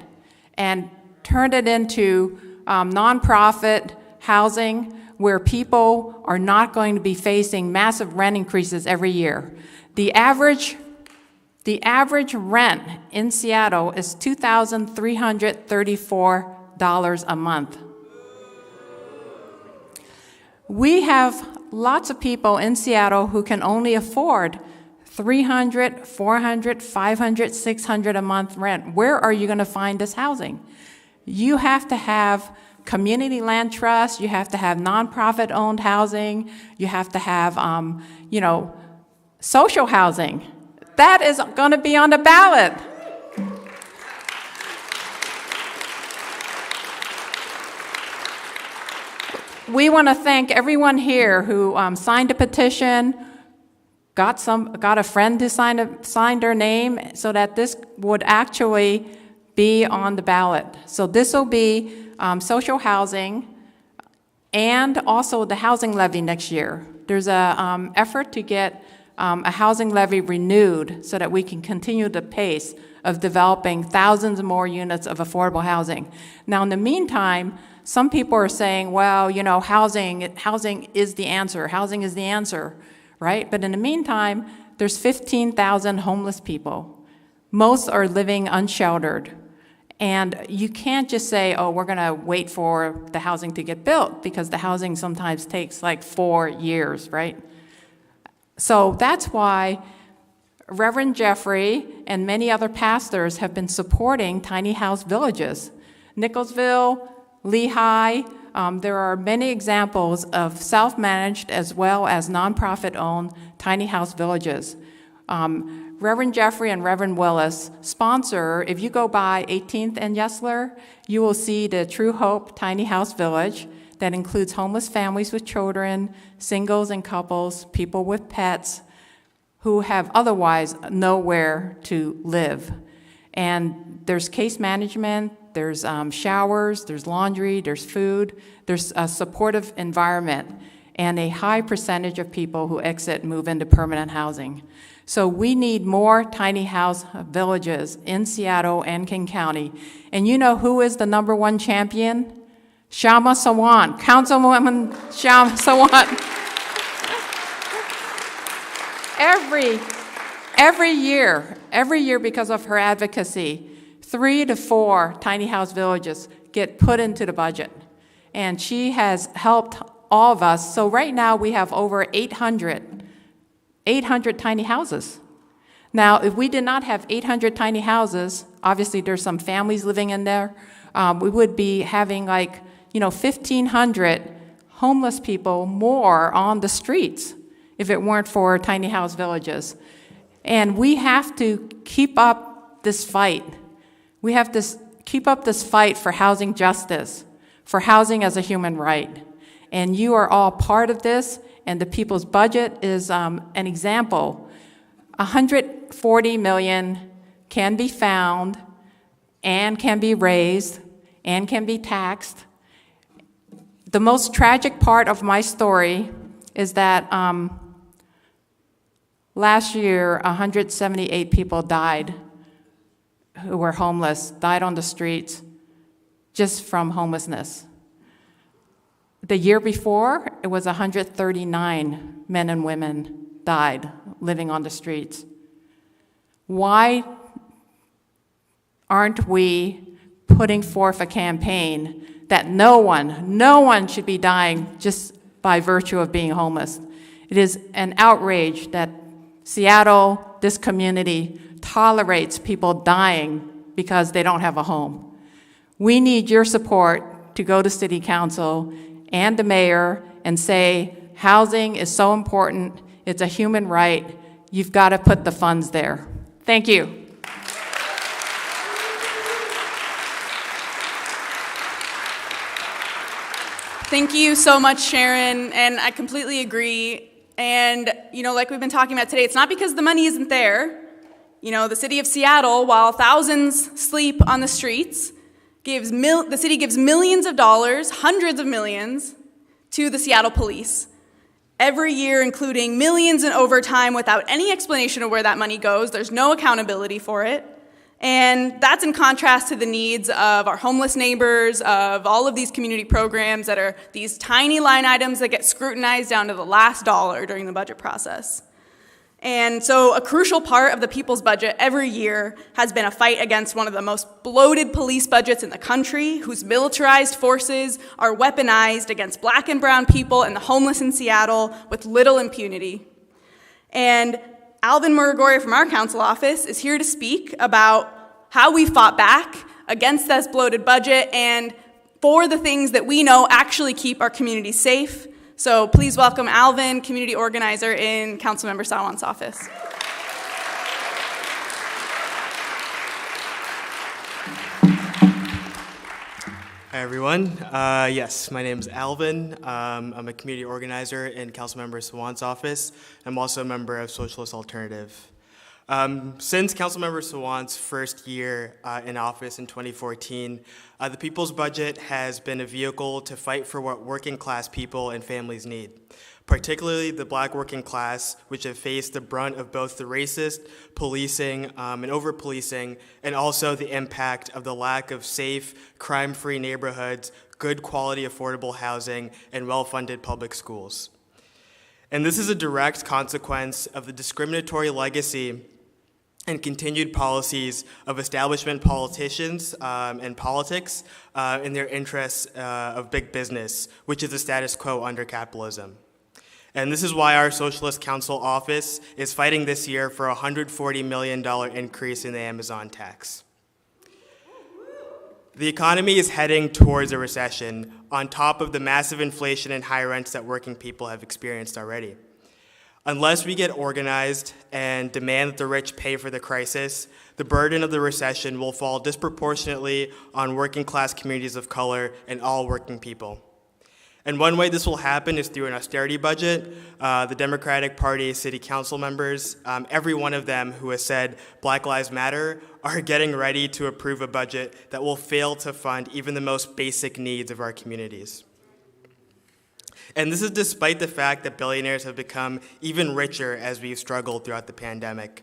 and turn it into nonprofit housing where people are not going to be facing massive rent increases every year. The average rent in Seattle is $2,334 a month. We have lots of people in Seattle who can only afford $300, $400, $500, $600 a month rent. Where are you going to find this housing? You have to have community land trusts, you have to have nonprofit-owned housing, you have to have, social housing. That is going to be on the ballot. We want to thank everyone here who signed a petition, got a friend who signed their name so that this would actually be on the ballot. So this will be social housing and also the housing levy next year. There's a effort to get a housing levy renewed so that we can continue the pace of developing thousands more units of affordable housing. Now, in the meantime, some people are saying, well, housing is the answer, right? But in the meantime, there's 15,000 homeless people. Most are living unsheltered. And you can't just say, oh, we're going to wait for the housing to get built, because the housing sometimes takes like 4 years, right? So that's why Reverend Jeffrey and many other pastors have been supporting tiny house villages. Nicholsville, Lehigh, there are many examples of self-managed as well as nonprofit-owned tiny house villages. Reverend Jeffrey and Reverend Willis sponsor, if you go by 18th and Yesler, you will see the True Hope Tiny House Village that includes homeless families with children, singles and couples, people with pets who have otherwise nowhere to live. And there's case management, there's showers, there's laundry, there's food, there's a supportive environment, and a high percentage of people who exit move into permanent housing. So we need more tiny house villages in Seattle and King County. And you know who is the #1 champion? Shama Sawant, Councilwoman Shama Sawant. Every year because of her advocacy, 3 to 4 tiny house villages get put into the budget. And she has helped all of us. So right now we have over 800 tiny houses. Now, if we did not have 800 tiny houses, obviously there's some families living in there, we would be having 1,500 homeless people more on the streets if it weren't for tiny house villages. And we have to keep up this fight. We have to keep up this fight for housing justice, for housing as a human right. And you are all part of this, and the people's budget is an example. $140 million can be found and can be raised and can be taxed. The most tragic part of my story is that last year, 178 people died who were homeless, died on the streets just from homelessness. the year before, it was 139 men and women died living on the streets. Why aren't we putting forth a campaign that no one should be dying just by virtue of being homeless? It is an outrage that Seattle, this community, tolerates people dying because they don't have a home. We need your support to go to City Council and the mayor and say, housing is so important, it's a human right, you've got to put the funds there. Thank you. Thank you so much, Sharon, and I completely agree. And, like we've been talking about today, it's not because the money isn't there. The city of Seattle, while thousands sleep on the streets, the city gives millions of dollars, hundreds of millions, to the Seattle police every year, including millions in overtime without any explanation of where that money goes. There's no accountability for it. And that's in contrast to the needs of our homeless neighbors, of all of these community programs that are these tiny line items that get scrutinized down to the last dollar during the budget process. And so a crucial part of the people's budget every year has been a fight against one of the most bloated police budgets in the country, whose militarized forces are weaponized against Black and brown people and the homeless in Seattle with little impunity. And Alvin Muragoria from our council office is here to speak about how we fought back against this bloated budget and for the things that we know actually keep our community safe. So please welcome Alvin, community organizer in Councilmember Sawant's office. Hi, everyone. Yes, my name is Alvin. I'm a community organizer in Councilmember Sawant's office. I'm also a member of Socialist Alternative. Since Councilmember Sawant's first year in office in 2014, the People's Budget has been a vehicle to fight for what working class people and families need, particularly the Black working class, which have faced the brunt of both the racist policing and over-policing, and also the impact of the lack of safe, crime-free neighborhoods, good quality affordable housing, and well-funded public schools. And this is a direct consequence of the discriminatory legacy and continued policies of establishment politicians and politics in their interests of big business, which is the status quo under capitalism. And this is why our Socialist Council office is fighting this year for a $140 million increase in the Amazon tax. The economy is heading towards a recession on top of the massive inflation and high rents that working people have experienced already. Unless we get organized and demand that the rich pay for the crisis, the burden of the recession will fall disproportionately on working class communities of color and all working people. And one way this will happen is through an austerity budget. The Democratic Party city council members, every one of them who has said Black Lives Matter, are getting ready to approve a budget that will fail to fund even the most basic needs of our communities. And this is despite the fact that billionaires have become even richer as we've struggled throughout the pandemic.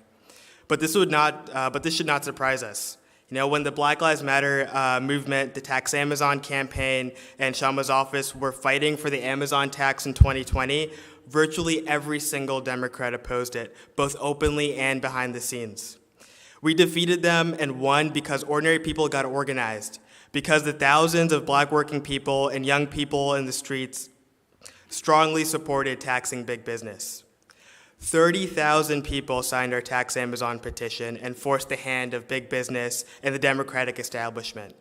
But this should not surprise us. When the Black Lives Matter movement, the Tax Amazon campaign, and Shama's office were fighting for the Amazon tax in 2020, virtually every single Democrat opposed it, both openly and behind the scenes. We defeated them and won because ordinary people got organized, because the thousands of Black working people and young people in the streets strongly supported taxing big business. 30,000 people signed our Tax Amazon petition and forced the hand of big business and the Democratic establishment.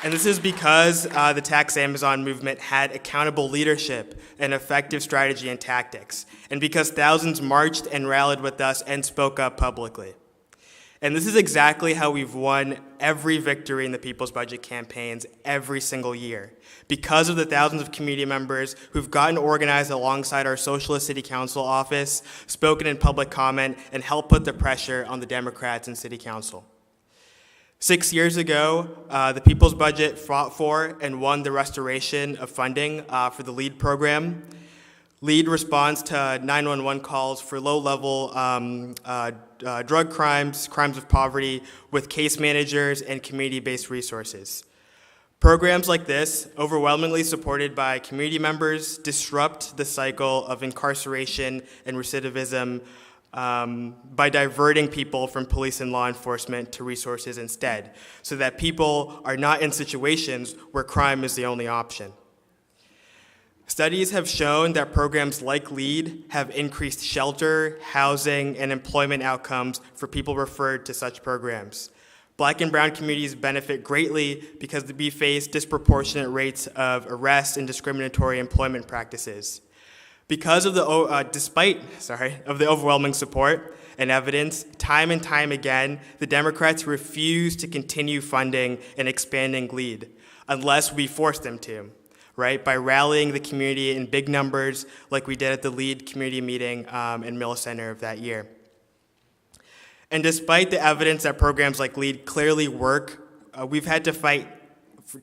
And this is because the Tax Amazon movement had accountable leadership and effective strategy and tactics, and because thousands marched and rallied with us and spoke up publicly. And this is exactly how we've won every victory in the People's Budget campaigns every single year, because of the thousands of community members who've gotten organized alongside our Socialist City Council office, spoken in public comment, and helped put the pressure on the Democrats in City Council. 6 years ago, the People's Budget fought for and won the restoration of funding for the LEAD program. LEAD responds to 911 calls for low-level drug crimes, crimes of poverty, with case managers and community-based resources. Programs like this, overwhelmingly supported by community members, disrupt the cycle of incarceration and recidivism by diverting people from police and law enforcement to resources instead, so that people are not in situations where crime is the only option. Studies have shown that programs like LEAD have increased shelter, housing, and employment outcomes for people referred to such programs. Black and brown communities benefit greatly because we face disproportionate rates of arrest and discriminatory employment practices. Because of the overwhelming support and evidence, time and time again, the Democrats refuse to continue funding and expanding LEAD unless we force them to. Right, by rallying the community in big numbers like we did at the LEAD community meeting in Miller Center of that year. And despite the evidence that programs like LEAD clearly work, we've had to fight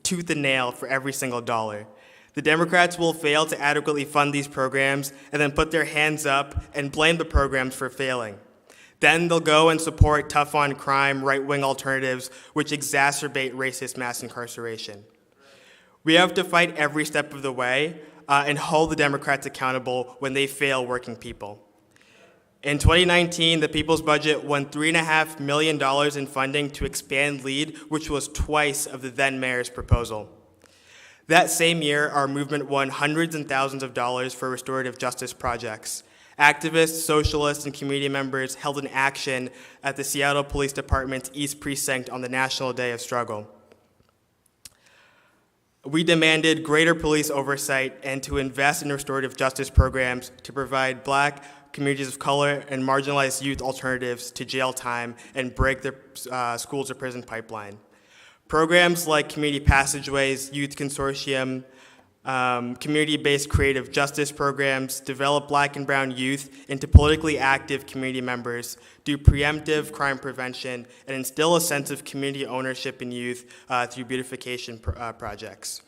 tooth and nail for every single dollar. The Democrats will fail to adequately fund these programs and then put their hands up and blame the programs for failing. Then they'll go and support tough-on-crime right-wing alternatives which exacerbate racist mass incarceration. We have to fight every step of the way and hold the Democrats accountable when they fail working people. In 2019, the People's Budget won $3.5 million in funding to expand LEAD, which was twice of the then mayor's proposal. That same year, our movement won hundreds and thousands of dollars for restorative justice projects. Activists, socialists, and community members held an action at the Seattle Police Department's East Precinct on the National Day of Struggle. We demanded greater police oversight and to invest in restorative justice programs to provide Black, communities of color, and marginalized youth alternatives to jail time and break the schools to prison pipeline. Programs like Community Passageways, Youth Consortium, community-based creative justice programs develop Black and brown youth into politically active community members, do preemptive crime prevention, and instill a sense of community ownership in youth through beautification projects.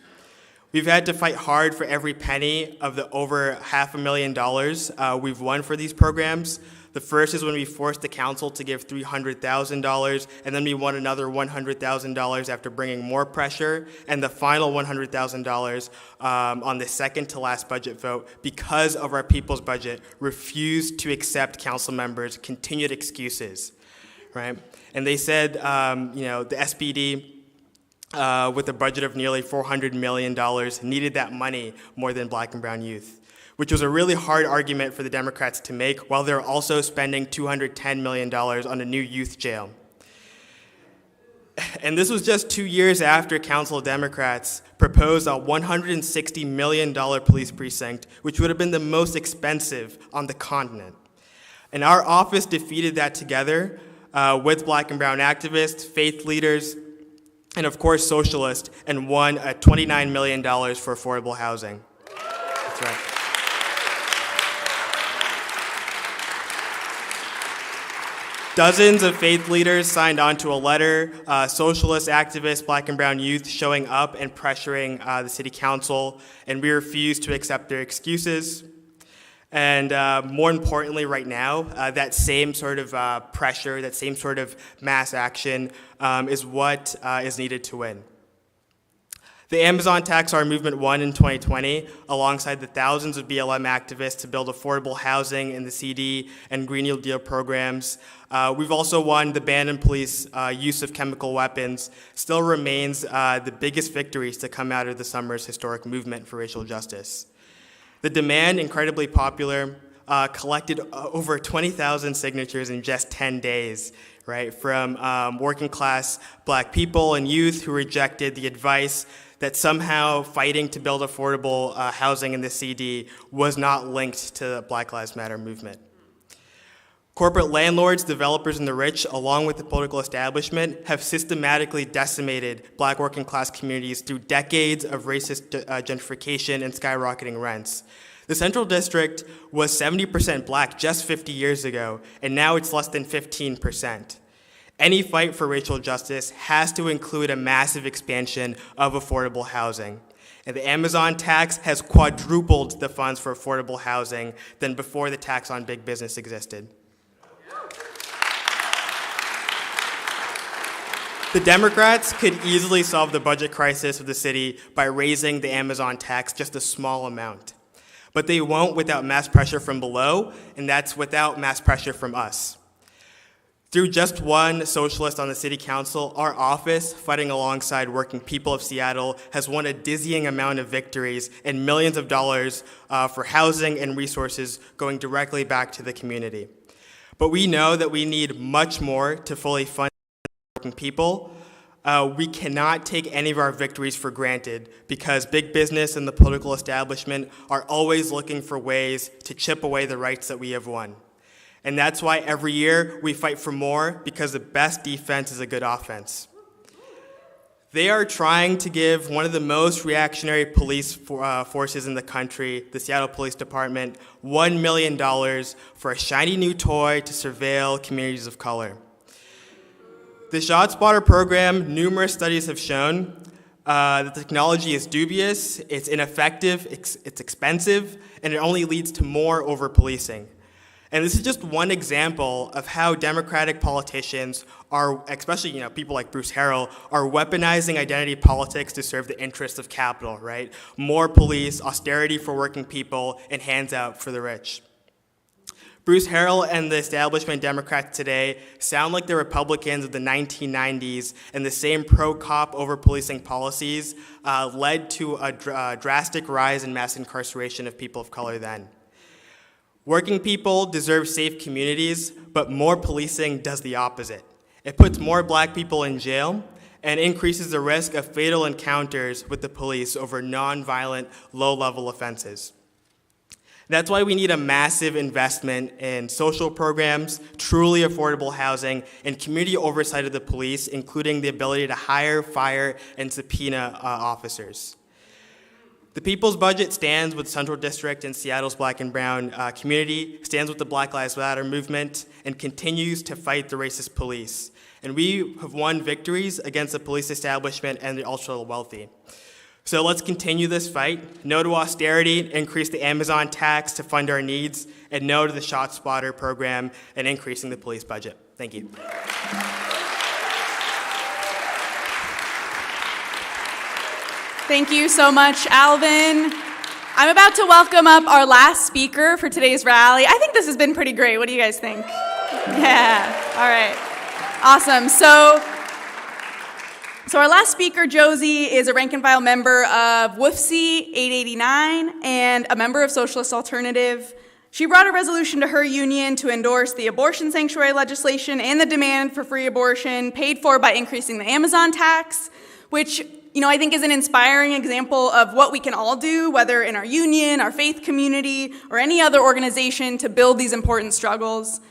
We've had to fight hard for every penny of the over $500,000 we've won for these programs. The first is when we forced the council to give $300,000, and then we won another $100,000 after bringing more pressure, and the final $100,000 on the second to last budget vote, because of our People's Budget, refused to accept council members' continued excuses, right? And they said, the SPD, with a budget of nearly $400 million, needed that money more than Black and brown youth, which was a really hard argument for the Democrats to make while they're also spending $210 million on a new youth jail. And this was just 2 years after Council Democrats proposed a $160 million police precinct, which would have been the most expensive on the continent. And our office defeated that together with Black and brown activists, faith leaders, and of course socialists, and won $29 million for affordable housing. That's right. Dozens of faith leaders signed on to a letter, socialist activists, Black and brown youth showing up and pressuring the city council, and we refused to accept their excuses. And more importantly right now, that same sort of pressure, that same sort of mass action is what is needed to win. The Amazon tax our movement won in 2020, alongside the thousands of BLM activists to build affordable housing in the CD and Green New Deal programs. We've also won the ban on police use of chemical weapons, still remains the biggest victories to come out of the summer's historic movement for racial justice. The demand, incredibly popular, collected over 20,000 signatures in just 10 days, right? From working class Black people and youth who rejected the advice that somehow fighting to build affordable housing in the CD was not linked to the Black Lives Matter movement. Corporate landlords, developers, and the rich, along with the political establishment, have systematically decimated Black working class communities through decades of racist gentrification and skyrocketing rents. The Central District was 70% Black just 50 years ago, and now it's less than 15%. Any fight for racial justice has to include a massive expansion of affordable housing. And the Amazon tax has quadrupled the funds for affordable housing than before the tax on big business existed. The Democrats could easily solve the budget crisis of the city by raising the Amazon tax just a small amount. But they won't without mass pressure from below, and that's without mass pressure from us. Through just one socialist on the city council, our office, fighting alongside working people of Seattle, has won a dizzying amount of victories and millions of dollars for housing and resources going directly back to the community. But we know that we need much more to fully fund working people. We cannot take any of our victories for granted because big business and the political establishment are always looking for ways to chip away the rights that we have won. And that's why every year we fight for more, because the best defense is a good offense. They are trying to give one of the most reactionary police forces in the country, the Seattle Police Department, $1 million for a shiny new toy to surveil communities of color. The ShotSpotter program, numerous studies have shown the technology is dubious, it's ineffective, it's expensive, and it only leads to more over-policing. And this is just one example of how Democratic politicians are, especially people like Bruce Harrell, are weaponizing identity politics to serve the interests of capital, right? More police, austerity for working people, and hands out for the rich. Bruce Harrell and the establishment Democrats today sound like the Republicans of the 1990s, and the same pro-cop over-policing policies led to a drastic rise in mass incarceration of people of color then. Working people deserve safe communities, but more policing does the opposite. It puts more black people in jail and increases the risk of fatal encounters with the police over nonviolent, low-level offenses. That's why we need a massive investment in social programs, truly affordable housing, and community oversight of the police, including the ability to hire, fire, and subpoena officers. The People's Budget stands with Central District and Seattle's Black and Brown community, stands with the Black Lives Matter movement, and continues to fight the racist police. And we have won victories against the police establishment and the ultra-wealthy. So let's continue this fight. No to austerity, increase the Amazon tax to fund our needs, and no to the ShotSpotter program and increasing the police budget. Thank you. Thank you so much, Alvin. I'm about to welcome up our last speaker for today's rally. I think this has been pretty great. What do you guys think? Yeah, all right. Awesome. So our last speaker, Josie, is a rank and file member of WFC 889 and a member of Socialist Alternative. She brought a resolution to her union to endorse the abortion sanctuary legislation and the demand for free abortion paid for by increasing the Amazon tax, which I think is an inspiring example of what we can all do, whether in our union, our faith community, or any other organization to build these important struggles.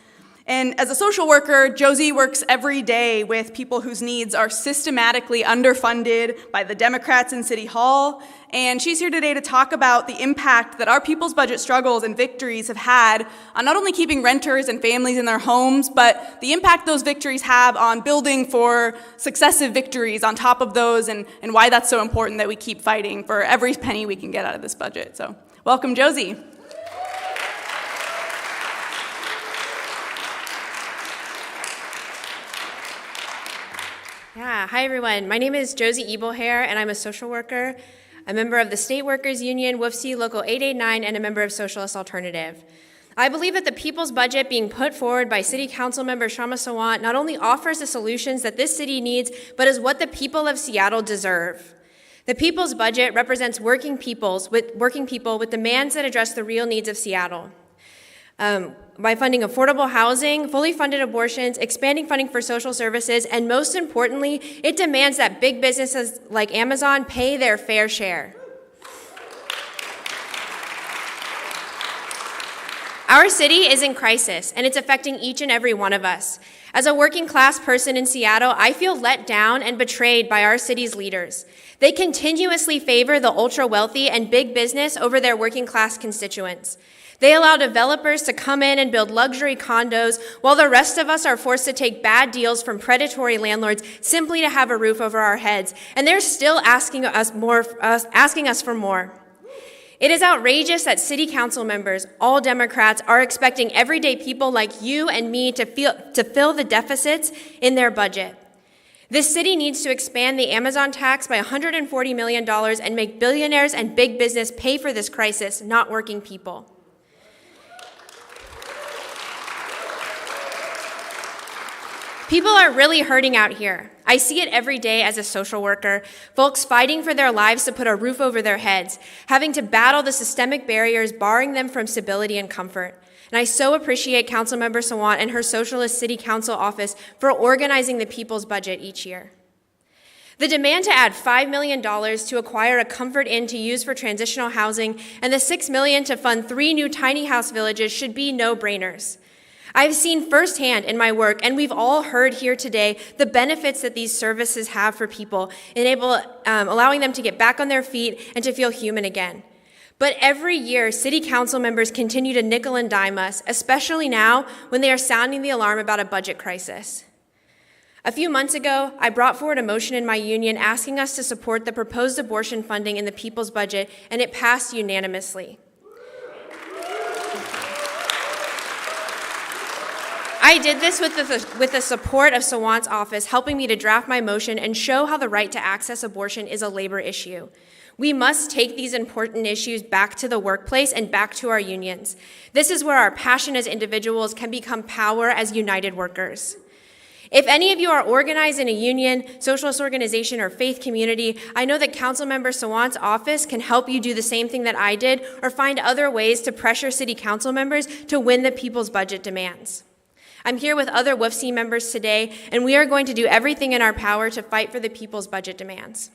And as a social worker, Josie works every day with people whose needs are systematically underfunded by the Democrats in City Hall. And she's here today to talk about the impact that our people's budget struggles and victories have had on not only keeping renters and families in their homes, but the impact those victories have on building for successive victories on top of those, and why that's so important that we keep fighting for every penny we can get out of this budget. So welcome, Josie. Yeah, hi everyone. My name is Josie Ebelhair, and I'm a social worker, a member of the State Workers Union, WFC Local 889, and a member of Socialist Alternative. I believe that the people's budget being put forward by City Council member Shama Sawant not only offers the solutions that this city needs, but is what the people of Seattle deserve. The people's budget represents working people with demands that address the real needs of Seattle. By funding affordable housing, fully funded abortions, expanding funding for social services, and most importantly, it demands that big businesses like Amazon pay their fair share. Our city is in crisis, and it's affecting each and every one of us. As a working class person in Seattle, I feel let down and betrayed by our city's leaders. They continuously favor the ultra-wealthy and big business over their working class constituents. They allow developers to come in and build luxury condos while the rest of us are forced to take bad deals from predatory landlords simply to have a roof over our heads. And they're still asking us for more. It is outrageous that city council members, all Democrats, are expecting everyday people like you and me to fill the deficits in their budget. This city needs to expand the Amazon tax by $140 million and make billionaires and big business pay for this crisis, not working people. People are really hurting out here. I see it every day as a social worker, folks fighting for their lives to put a roof over their heads, having to battle the systemic barriers barring them from stability and comfort. And I so appreciate Councilmember Sawant and her Socialist City Council office for organizing the people's budget each year. The demand to add $5 million to acquire a Comfort Inn to use for transitional housing and the $6 million to fund 3 new tiny house villages should be no-brainers. I've seen firsthand in my work, and we've all heard here today, the benefits that these services have for people, allowing them to get back on their feet and to feel human again. But every year, city council members continue to nickel and dime us, especially now when they are sounding the alarm about a budget crisis. A few months ago, I brought forward a motion in my union asking us to support the proposed abortion funding in the people's budget, and it passed unanimously. I did this with the support of Sawant's office, helping me to draft my motion and show how the right to access abortion is a labor issue. We must take these important issues back to the workplace and back to our unions. This is where our passion as individuals can become power as united workers. If any of you are organized in a union, socialist organization, or faith community, I know that Councilmember Sawant's office can help you do the same thing that I did or find other ways to pressure city council members to win the people's budget demands. I'm here with other WFC members today, and we are going to do everything in our power to fight for the people's budget demands.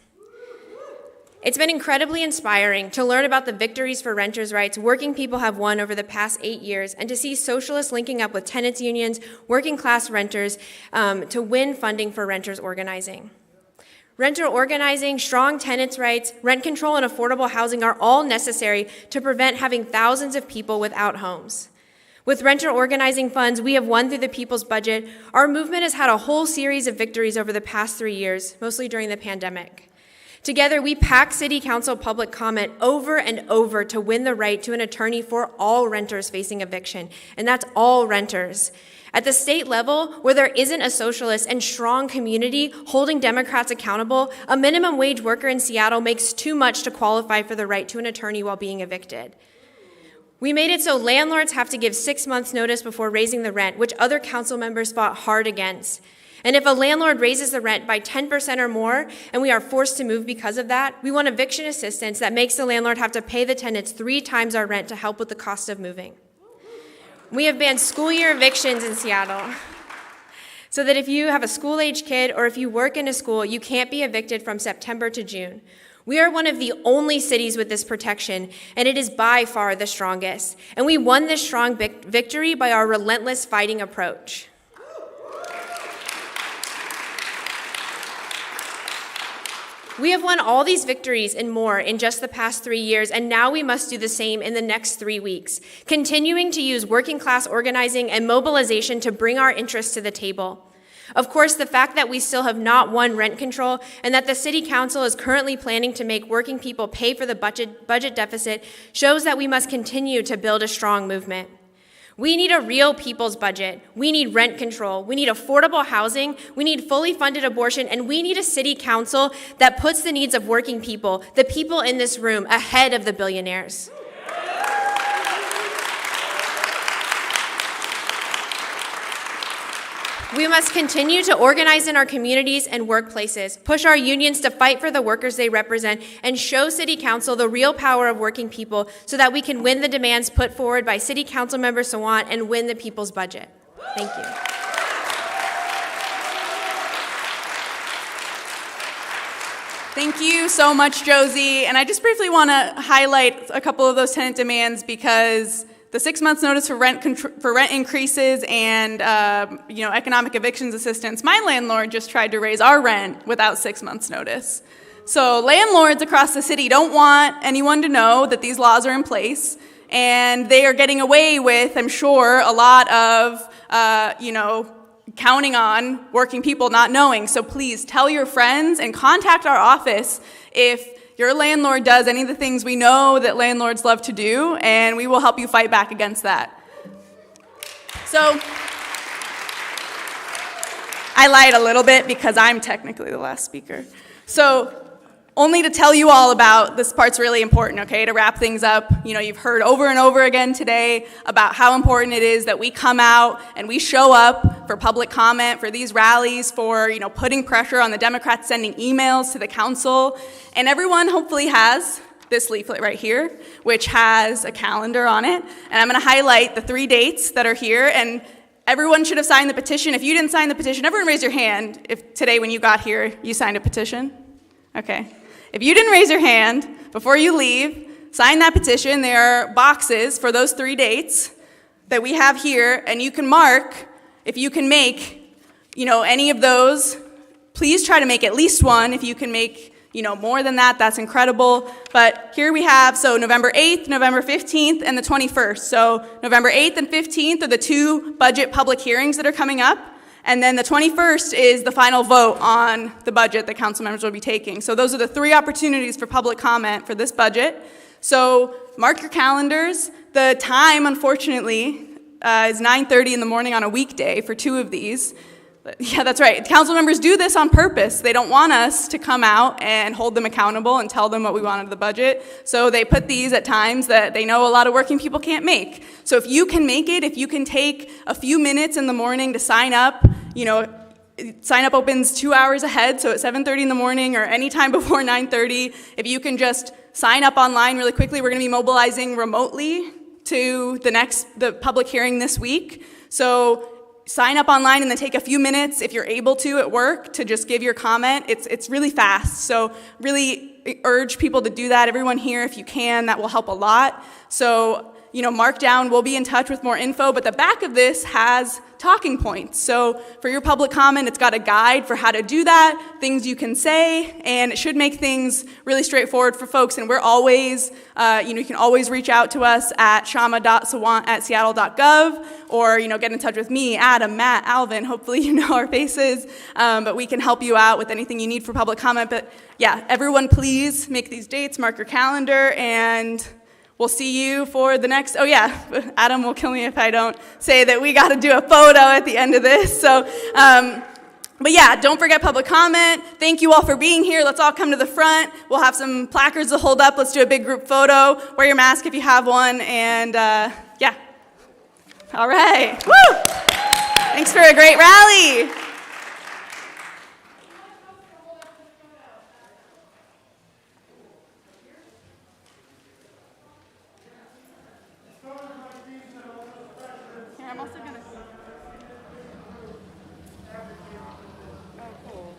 It's been incredibly inspiring to learn about the victories for renters' rights working people have won over the past 8 years, and to see socialists linking up with tenants unions, working class renters, to win funding for renters organizing. Renter organizing, strong tenants' rights, rent control, and affordable housing are all necessary to prevent having thousands of people without homes. With renter organizing funds we have won through the people's budget, our movement has had a whole series of victories over the past 3 years, mostly during the pandemic. Together, we packed City Council public comment over and over to win the right to an attorney for all renters facing eviction, and that's all renters. At the state level, where there isn't a socialist and strong community holding Democrats accountable, a minimum wage worker in Seattle makes too much to qualify for the right to an attorney while being evicted. We made it so landlords have to give 6 months' notice before raising the rent, which other council members fought hard against. And if a landlord raises the rent by 10% or more, and we are forced to move because of that, we want eviction assistance that makes the landlord have to pay the tenants 3 times our rent to help with the cost of moving. We have banned school year evictions in Seattle, so that if you have a school-age kid or if you work in a school, you can't be evicted from September to June. We are one of the only cities with this protection, and it is by far the strongest. And we won this strong victory by our relentless fighting approach. We have won all these victories and more in just the past 3 years, and now we must do the same in the next 3 weeks, continuing to use working class organizing and mobilization to bring our interests to the table. Of course, the fact that we still have not won rent control and that the City Council is currently planning to make working people pay for the budget deficit shows that we must continue to build a strong movement. We need a real people's budget. We need rent control. We need affordable housing. We need fully funded abortion. And we need a city council that puts the needs of working people, the people in this room, ahead of the billionaires. We must continue to organize in our communities and workplaces, push our unions to fight for the workers they represent, and show City Council the real power of working people so that we can win the demands put forward by City Council Member Sawant and win the people's budget. Thank you. Thank you so much, Josie. And I just briefly want to highlight a couple of those tenant demands because the 6 months notice for rent increases and economic evictions assistance. My landlord just tried to raise our rent without 6 months notice. So landlords across the city don't want anyone to know that these laws are in place, and they are getting away with, I'm sure, a lot of, counting on working people not knowing. So please tell your friends and contact our office if your landlord does any of the things we know that landlords love to do, and we will help you fight back against that. So I lied a little bit because I'm technically the last speaker. So only to tell you all about, this part's really important, okay, to wrap things up. You've heard over and over again today about how important it is that we come out and we show up for public comment, for these rallies, for, putting pressure on the Democrats, sending emails to the council. And everyone hopefully has this leaflet right here, which has a calendar on it. And I'm going to highlight the 3 dates that are here. And everyone should have signed the petition. If you didn't sign the petition, everyone raise your hand if today when you got here you signed a petition. Okay. If you didn't raise your hand before you leave, sign that petition. There are boxes for those 3 dates that we have here, and you can mark if you can make, any of those. Please try to make at least one. If you can make, more than that, that's incredible. But here we have, so November 8th, November 15th, and the 21st. So November 8th and 15th are the 2 budget public hearings that are coming up. And then the 21st is the final vote on the budget that council members will be taking. So those are the 3 opportunities for public comment for this budget. So mark your calendars. The time, unfortunately, is 9:30 in the morning on a weekday for 2 of these. Yeah, that's right. Council members do this on purpose. They don't want us to come out and hold them accountable and tell them what we want out of the budget. So they put these at times that they know a lot of working people can't make. So if you can make it, if you can take a few minutes in the morning to sign up, sign up opens 2 hours ahead, so at 7:30 in the morning or any time before 9:30, if you can just sign up online really quickly. We're going to be mobilizing remotely to the public hearing this week. So sign up online and then take a few minutes, if you're able to at work, to just give your comment. It's really fast, so really urge people to do that. Everyone here, if you can, that will help a lot. So, mark down, we'll be in touch with more info, but the back of this has talking points. So for your public comment, it's got a guide for how to do that, things you can say, and it should make things really straightforward for folks. And we're always, you can always reach out to us at shama.sawant@seattle.gov, or, get in touch with me, Adam, Matt, Alvin. Hopefully you know our faces, but we can help you out with anything you need for public comment. But yeah, everyone please make these dates, mark your calendar, and we'll see you for the next, Adam will kill me if I don't say that we got to do a photo at the end of this. So, but yeah, don't forget public comment. Thank you all for being here. Let's all come to the front. We'll have some placards to hold up. Let's do a big group photo. Wear your mask if you have one. And yeah. All right. Woo! Thanks for a great rally. I'm also gonna. Oh, cool.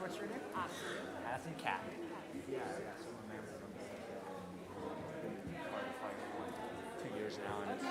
What's your name? Addison Cat. Yeah, someone there from 2 years now, and it's